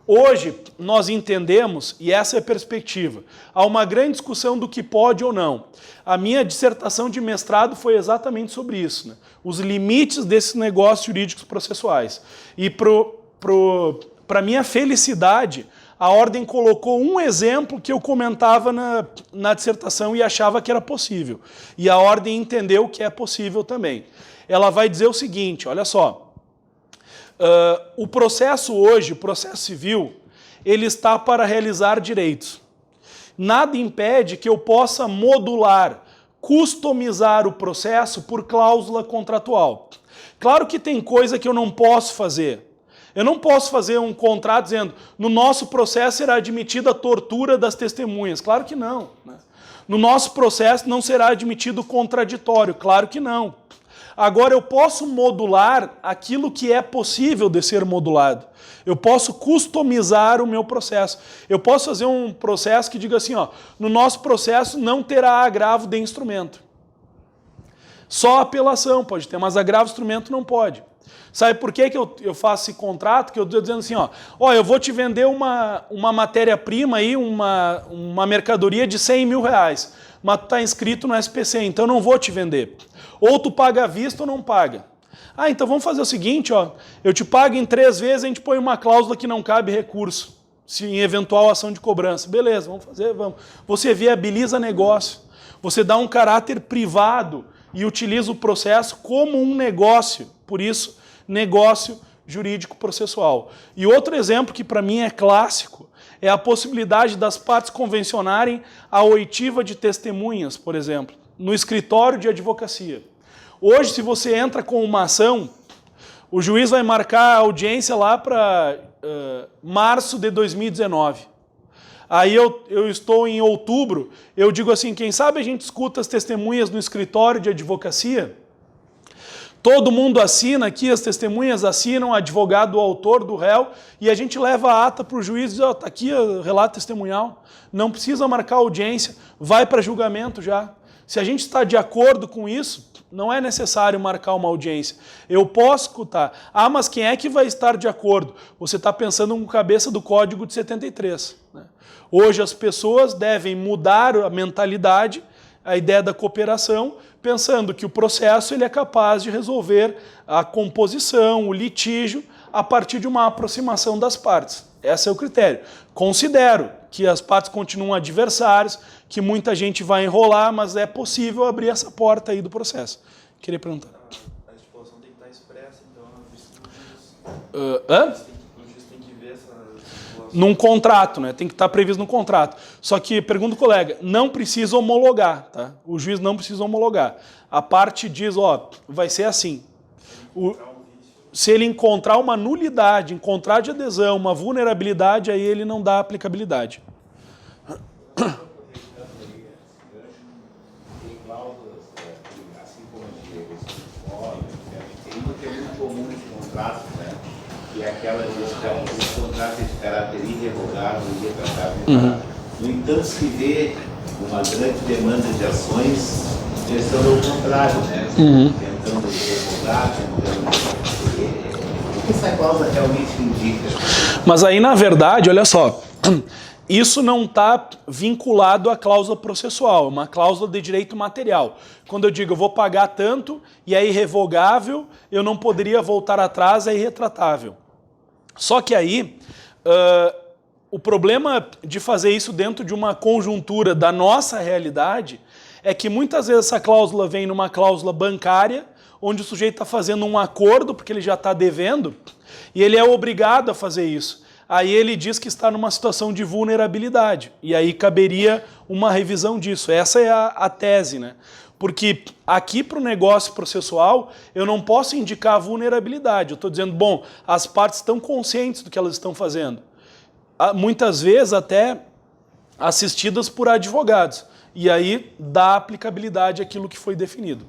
Hoje nós entendemos, e essa é a perspectiva, há uma grande discussão do que pode ou não. A minha dissertação de mestrado foi exatamente sobre isso, né? Os limites desses negócios jurídicos processuais. E para minha felicidade, a ordem colocou um exemplo que eu comentava na dissertação e achava que era possível. E a ordem entendeu que é possível também. Ela vai dizer o seguinte, olha só. O processo hoje, o processo civil, ele está para realizar direitos. Nada impede que eu possa modular, customizar o processo por cláusula contratual. Claro que tem coisa que eu não posso fazer. Eu não posso fazer um contrato dizendo, no nosso processo será admitida a tortura das testemunhas. Claro que não, né? No nosso processo não será admitido o contraditório. Claro que não. Agora eu posso modular aquilo que é possível de ser modulado. Eu posso customizar o meu processo. Eu posso fazer um processo que diga assim, ó, no nosso processo não terá agravo de instrumento. Só apelação pode ter, mas agravo de instrumento não pode. Sabe por que eu faço esse contrato? Que eu estou dizendo assim, ó, eu vou te vender uma matéria-prima aí, uma mercadoria de 100 mil reais, mas tu está inscrito no SPC, então não vou te vender. Ou tu paga à vista ou não paga. Ah, então vamos fazer o seguinte, ó, eu te pago em 3 vezes, a gente põe uma cláusula que não cabe recurso, se em eventual ação de cobrança. Beleza, vamos fazer, vamos. Você viabiliza negócio, você dá um caráter privado e utiliza o processo como um negócio, por isso, negócio jurídico processual. E outro exemplo que para mim é clássico é a possibilidade das partes convencionarem a oitiva de testemunhas, por exemplo, no escritório de advocacia. Hoje, se você entra com uma ação, o juiz vai marcar a audiência lá para março de 2019. Aí eu estou em outubro, eu digo assim, quem sabe a gente escuta as testemunhas no escritório de advocacia? Todo mundo assina aqui, as testemunhas assinam, advogado, o autor do réu, e a gente leva a ata para o juiz e diz, ó, tá aqui o relato testemunhal, não precisa marcar audiência, vai para julgamento já. Se a gente está de acordo com isso, não é necessário marcar uma audiência. Eu posso escutar. Ah, mas quem é que vai estar de acordo? Você está pensando com cabeça do Código de 73. Né? Hoje as pessoas devem mudar a mentalidade, a ideia da cooperação, pensando que o processo ele é capaz de resolver a composição, o litígio, a partir de uma aproximação das partes. Esse é o critério. Considero que as partes continuam adversários, que muita gente vai enrolar, mas é possível abrir essa porta aí do processo. Queria perguntar. A disposição tem que estar expressa, então, o juiz tem que ver essa situação. Num contrato, né? Tem que estar previsto no contrato. Só que, pergunta o colega, não precisa homologar, tá? O juiz não precisa homologar. A parte diz, ó, vai ser assim. Se ele encontrar uma nulidade, encontrar de adesão, uma vulnerabilidade, aí ele não dá aplicabilidade. Tem cláusulas, assim como a gente tem uma que é muito comum nos contratos, né? Que é aquela de contrato de caráter irrevogável e retratável. No entanto, se vê uma grande demanda de ações pensando ao contrário, né? Tentando revogar, o que essa cláusula realmente indica? Mas aí, na verdade, olha só, isso não está vinculado à cláusula processual, é uma cláusula de direito material. Quando eu digo eu vou pagar tanto e é irrevogável, eu não poderia voltar atrás, é irretratável. Só que aí, o problema de fazer isso dentro de uma conjuntura da nossa realidade é que muitas vezes essa cláusula vem numa cláusula bancária, onde o sujeito está fazendo um acordo, porque ele já está devendo, e ele é obrigado a fazer isso. Aí ele diz que está numa situação de vulnerabilidade, e aí caberia uma revisão disso. Essa é a tese, né? Porque aqui para o negócio processual, eu não posso indicar vulnerabilidade. Eu estou dizendo, bom, as partes estão conscientes do que elas estão fazendo. Muitas vezes até assistidas por advogados. E aí dá aplicabilidade àquilo que foi definido.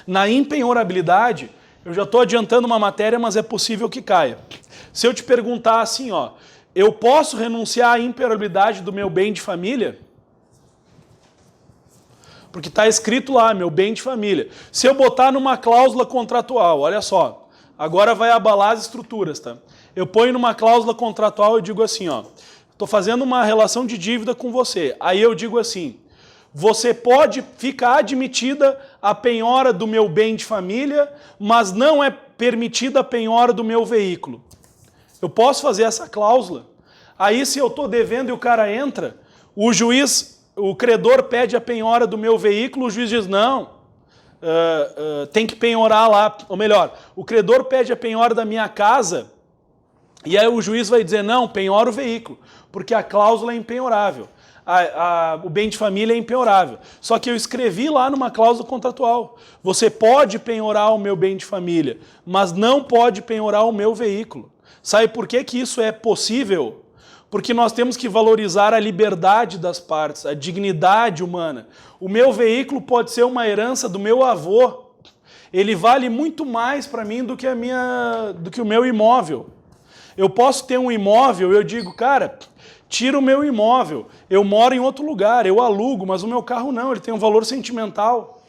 Na impenhorabilidade, eu já estou adiantando uma matéria, mas é possível que caia. Se eu te perguntar assim, ó, eu posso renunciar à impenhorabilidade do meu bem de família? Porque está escrito lá, meu bem de família. Se eu botar numa cláusula contratual, olha só, agora vai abalar as estruturas, tá? Eu ponho numa cláusula contratual e digo assim, ó, estou fazendo uma relação de dívida com você. Aí eu digo assim, você pode ficar admitida a penhora do meu bem de família, mas não é permitida a penhora do meu veículo. Eu posso fazer essa cláusula. Aí se eu estou devendo e o cara entra, o juiz, o credor pede a penhora do meu veículo, o juiz diz não, tem que penhorar lá. Ou melhor, o credor pede a penhora da minha casa, e aí o juiz vai dizer não, penhora o veículo, porque a cláusula é impenhorável. o bem de família é impenhorável. Só que eu escrevi lá numa cláusula contratual. Você pode penhorar o meu bem de família, mas não pode penhorar o meu veículo. Sabe por que que isso é possível? Porque nós temos que valorizar a liberdade das partes, a dignidade humana. O meu veículo pode ser uma herança do meu avô. Ele vale muito mais para mim do que o meu imóvel. Eu posso ter um imóvel, eu digo, cara, tira o meu imóvel, eu moro em outro lugar, eu alugo, mas o meu carro não, ele tem um valor sentimental.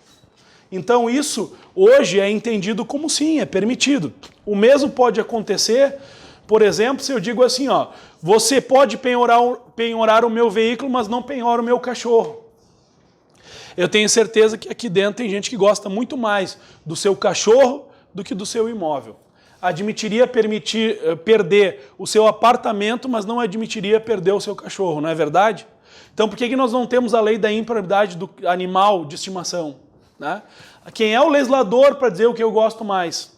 Então isso hoje é entendido como sim, é permitido. O mesmo pode acontecer, por exemplo, se eu digo assim, ó, você pode penhorar o meu veículo, mas não penhora o meu cachorro. Eu tenho certeza que aqui dentro tem gente que gosta muito mais do seu cachorro do que do seu imóvel. Admitiria perder o seu apartamento, mas não admitiria perder o seu cachorro, não é verdade? Então por que nós não temos a lei da impropriedade do animal de estimação? Né? Quem é o legislador para dizer o que eu gosto mais?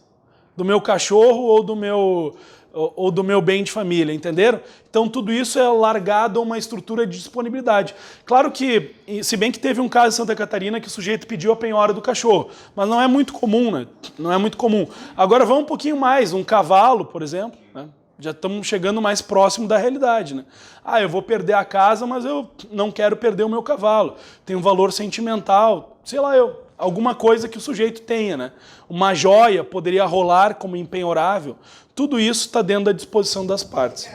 Do meu cachorro ou do meu bem de família, entenderam? Então tudo isso é largado a uma estrutura de disponibilidade. Claro que, se bem que teve um caso em Santa Catarina que o sujeito pediu a penhora do cachorro, mas não é muito comum, né? Não é muito comum. Agora vamos um pouquinho mais, um cavalo, por exemplo, né? Já estamos chegando mais próximo da realidade, né? Ah, eu vou perder a casa, mas eu não quero perder o meu cavalo. Tem um valor sentimental, sei lá, alguma coisa que o sujeito tenha, né? Uma joia poderia rolar como impenhorável. Tudo isso está dentro da disposição das partes.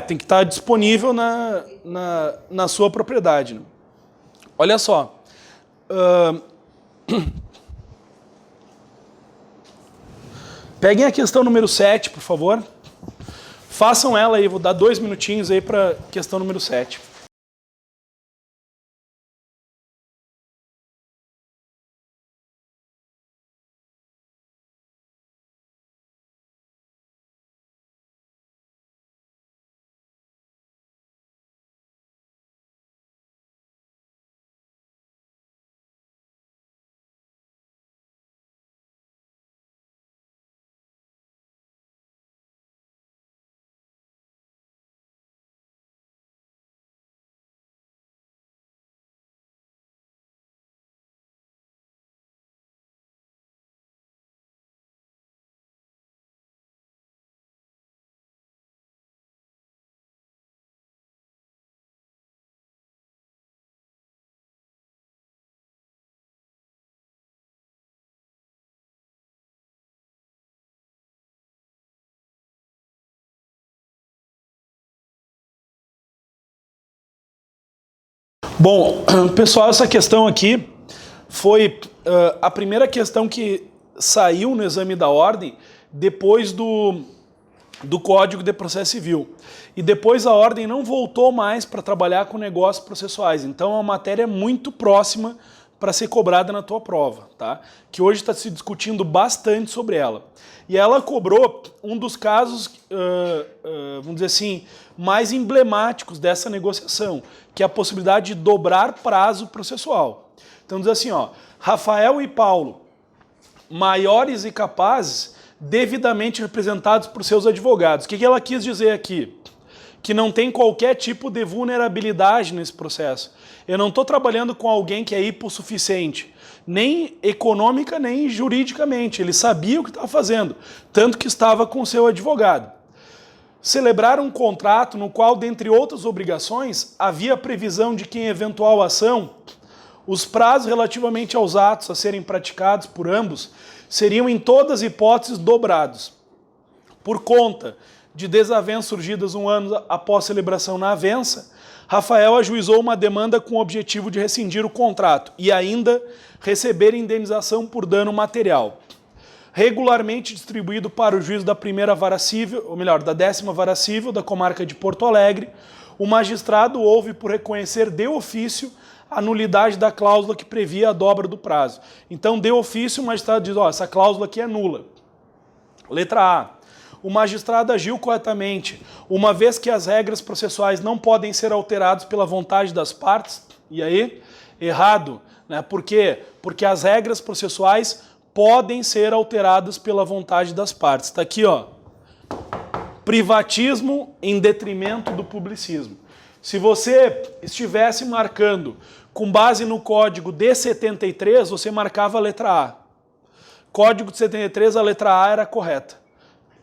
Tem que estar disponível na sua propriedade. Né? Olha só. Peguem a questão número 7, por favor. Façam ela aí, vou dar 2 minutinhos aí para a questão número 7. Bom, pessoal, essa questão aqui foi a primeira questão que saiu no exame da ordem depois do Código de Processo Civil. E depois a ordem não voltou mais para trabalhar com negócios processuais. Então é uma matéria muito próxima para ser cobrada na tua prova, tá? Que hoje está se discutindo bastante sobre ela. E ela cobrou um dos casos, vamos dizer assim, mais emblemáticos dessa negociação, que é a possibilidade de dobrar prazo processual. Então diz assim, ó, Rafael e Paulo, maiores e capazes, devidamente representados por seus advogados. O que ela quis dizer aqui? Que não tem qualquer tipo de vulnerabilidade nesse processo. Eu não estou trabalhando com alguém que é hipossuficiente, nem econômica, nem juridicamente. Ele sabia o que estava fazendo, tanto que estava com o seu advogado. Celebrar um contrato no qual, dentre outras obrigações, havia previsão de que, em eventual ação, os prazos relativamente aos atos a serem praticados por ambos seriam, em todas as hipóteses, dobrados. Por conta de desavenças surgidas um ano após celebração na avença, Rafael ajuizou uma demanda com o objetivo de rescindir o contrato e ainda receber indenização por dano material. Regularmente distribuído para o juiz da primeira vara civil, ou melhor, da 10ª vara civil da comarca de Porto Alegre, o magistrado houve por reconhecer de ofício a nulidade da cláusula que previa a dobra do prazo. Então, de ofício, o magistrado diz, ó, essa cláusula aqui é nula. Letra A. O magistrado agiu corretamente, uma vez que as regras processuais não podem ser alteradas pela vontade das partes. E aí? Errado. Né? Por quê? Porque as regras processuais podem ser alteradas pela vontade das partes. Está aqui, ó. Privatismo em detrimento do publicismo. Se você estivesse marcando com base no código de 73, você marcava a letra A. Código de 73, a letra A era correta.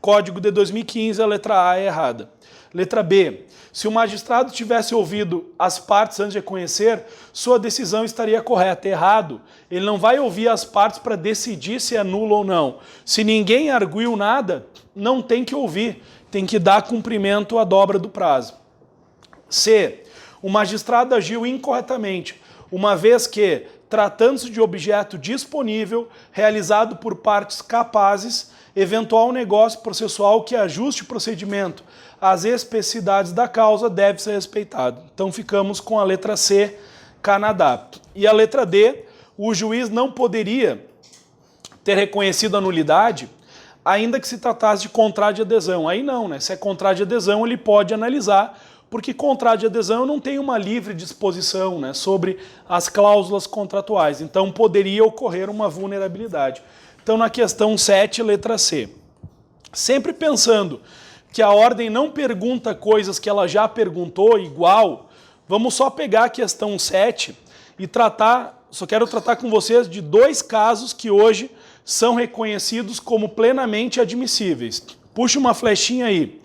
Código de 2015, a letra A é errada. Letra B. Se o magistrado tivesse ouvido as partes antes de reconhecer, sua decisão estaria correta. Errado. Ele não vai ouvir as partes para decidir se é nulo ou não. Se ninguém arguiu nada, não tem que ouvir. Tem que dar cumprimento à dobra do prazo. C. O magistrado agiu incorretamente, uma vez que, tratando-se de objeto disponível, realizado por partes capazes, eventual negócio processual que ajuste o procedimento às especificidades da causa deve ser respeitado. Então ficamos com a letra C, Canadá. E a letra D, o juiz não poderia ter reconhecido a nulidade, ainda que se tratasse de contrato de adesão. Aí não, né? Se é contrato de adesão, ele pode analisar, porque contrato de adesão não tem uma livre disposição, né, sobre as cláusulas contratuais. Então poderia ocorrer uma vulnerabilidade. Então na questão 7, letra C. Sempre pensando que a ordem não pergunta coisas que ela já perguntou igual, vamos só pegar a questão 7 e tratar, só quero tratar com vocês de 2 casos que hoje são reconhecidos como plenamente admissíveis. Puxa uma flechinha aí.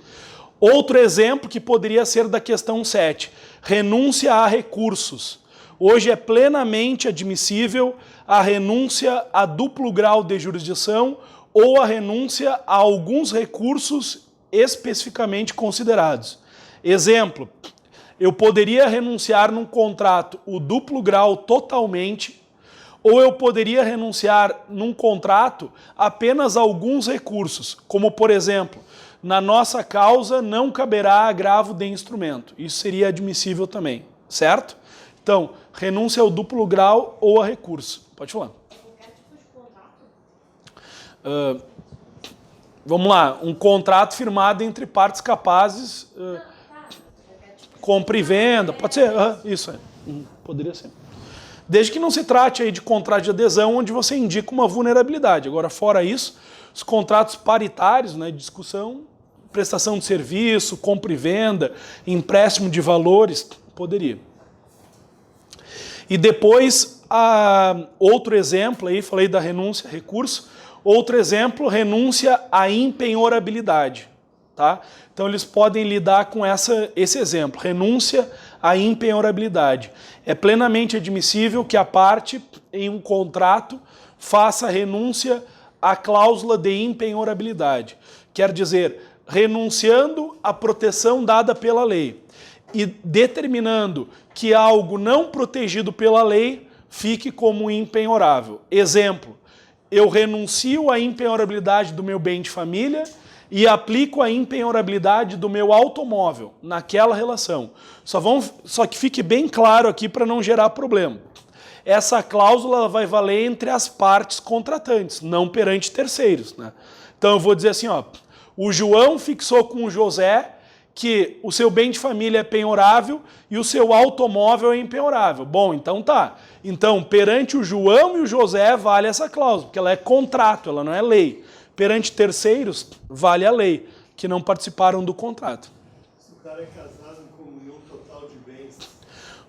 Outro exemplo que poderia ser da questão 7, renúncia a recursos. Hoje é plenamente admissível a renúncia a duplo grau de jurisdição ou a renúncia a alguns recursos especificamente considerados. Exemplo, eu poderia renunciar num contrato o duplo grau totalmente, ou eu poderia renunciar num contrato apenas a alguns recursos, como por exemplo, na nossa causa não caberá agravo de instrumento. Isso seria admissível também, certo? Então, renúncia ao duplo grau ou a recurso. Pode falar. Qualquer tipo de contrato? Vamos lá, um contrato firmado entre partes capazes, compra e venda, pode ser, isso é, poderia ser. Desde que não se trate aí de contrato de adesão onde você indica uma vulnerabilidade. Agora, fora isso, os contratos paritários, né, de discussão, prestação de serviço, compra e venda, empréstimo de valores, poderia. E depois, outro exemplo aí, falei da renúncia, recurso, outro exemplo, renúncia à impenhorabilidade. Tá? Então eles podem lidar com esse exemplo, renúncia à impenhorabilidade. É plenamente admissível que a parte em um contrato faça renúncia à cláusula de impenhorabilidade. Quer dizer, renunciando à proteção dada pela lei e determinando que algo não protegido pela lei fique como impenhorável. Exemplo, eu renuncio à impenhorabilidade do meu bem de família e aplico a impenhorabilidade do meu automóvel naquela relação. Só que fique bem claro aqui para não gerar problema. Essa cláusula vai valer entre as partes contratantes, não perante terceiros, né? Então eu vou dizer assim, ó, o João fixou com o José que o seu bem de família é penhorável e o seu automóvel é impenhorável. Bom, então tá. Então, perante o João e o José vale essa cláusula, porque ela é contrato, ela não é lei. Perante terceiros, vale a lei, que não participaram do contrato. Se o cara é casado em comunhão total de bens,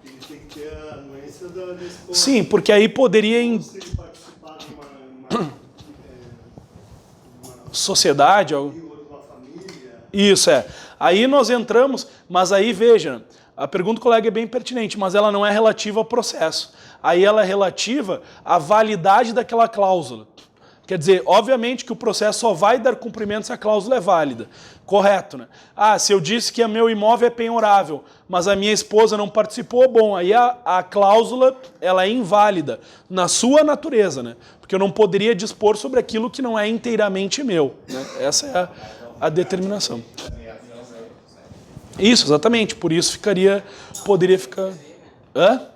ele tem que ter a anuência da esposa. Sim, porque aí poderia... Se ele participar de uma sociedade... uma família... Isso, é. Aí nós entramos, mas aí veja, a pergunta do colega é bem pertinente, mas ela não é relativa ao processo. Aí ela é relativa à validade daquela cláusula. Quer dizer, obviamente que o processo só vai dar cumprimento se a cláusula é válida. Correto, né? Ah, se eu disse que o meu imóvel é penhorável, mas a minha esposa não participou, bom, aí a cláusula ela é inválida na sua natureza, né? Porque eu não poderia dispor sobre aquilo que não é inteiramente meu, né? Essa é a determinação. Isso, exatamente, por isso poderia ficar... Hã?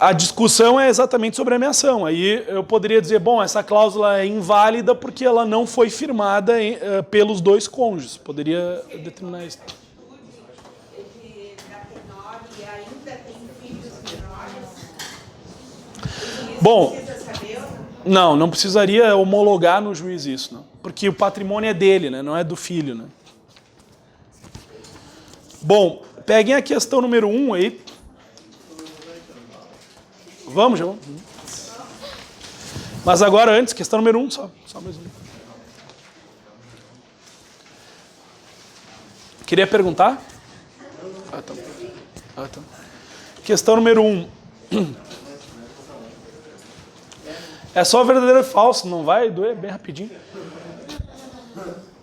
A discussão é exatamente sobre a ameação. Aí eu poderia dizer, bom, essa cláusula é inválida porque ela não foi firmada pelos dois cônjuges. Poderia determinar isso. Ele da menor e ainda tem filhos menores. Bom, Precisa saber? não precisaria homologar no juiz isso, não. porque o patrimônio é dele, né? Não é do filho, né? Bom, peguem a questão número 1 aí. Vamos, João. Mas agora antes, questão número 1, só mais um. Queria perguntar? Tá. Questão número 1. É só verdadeiro ou falso, não vai doer, bem rapidinho.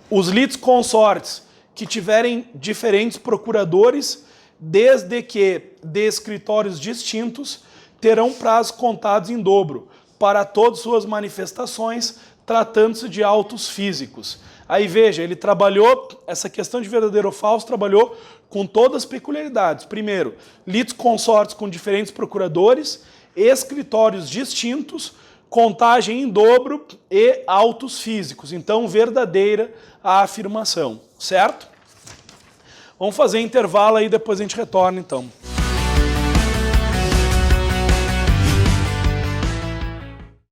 Os litisconsortes que tiverem diferentes procuradores, desde que de escritórios distintos, terão prazos contados em dobro para todas suas manifestações, tratando-se de autos físicos. Aí veja, ele trabalhou, essa questão de verdadeiro ou falso, trabalhou com todas as peculiaridades. Primeiro, litisconsortes com diferentes procuradores, escritórios distintos, contagem em dobro e autos físicos. Então, verdadeira a afirmação, certo? Vamos fazer intervalo aí, depois a gente retorna então.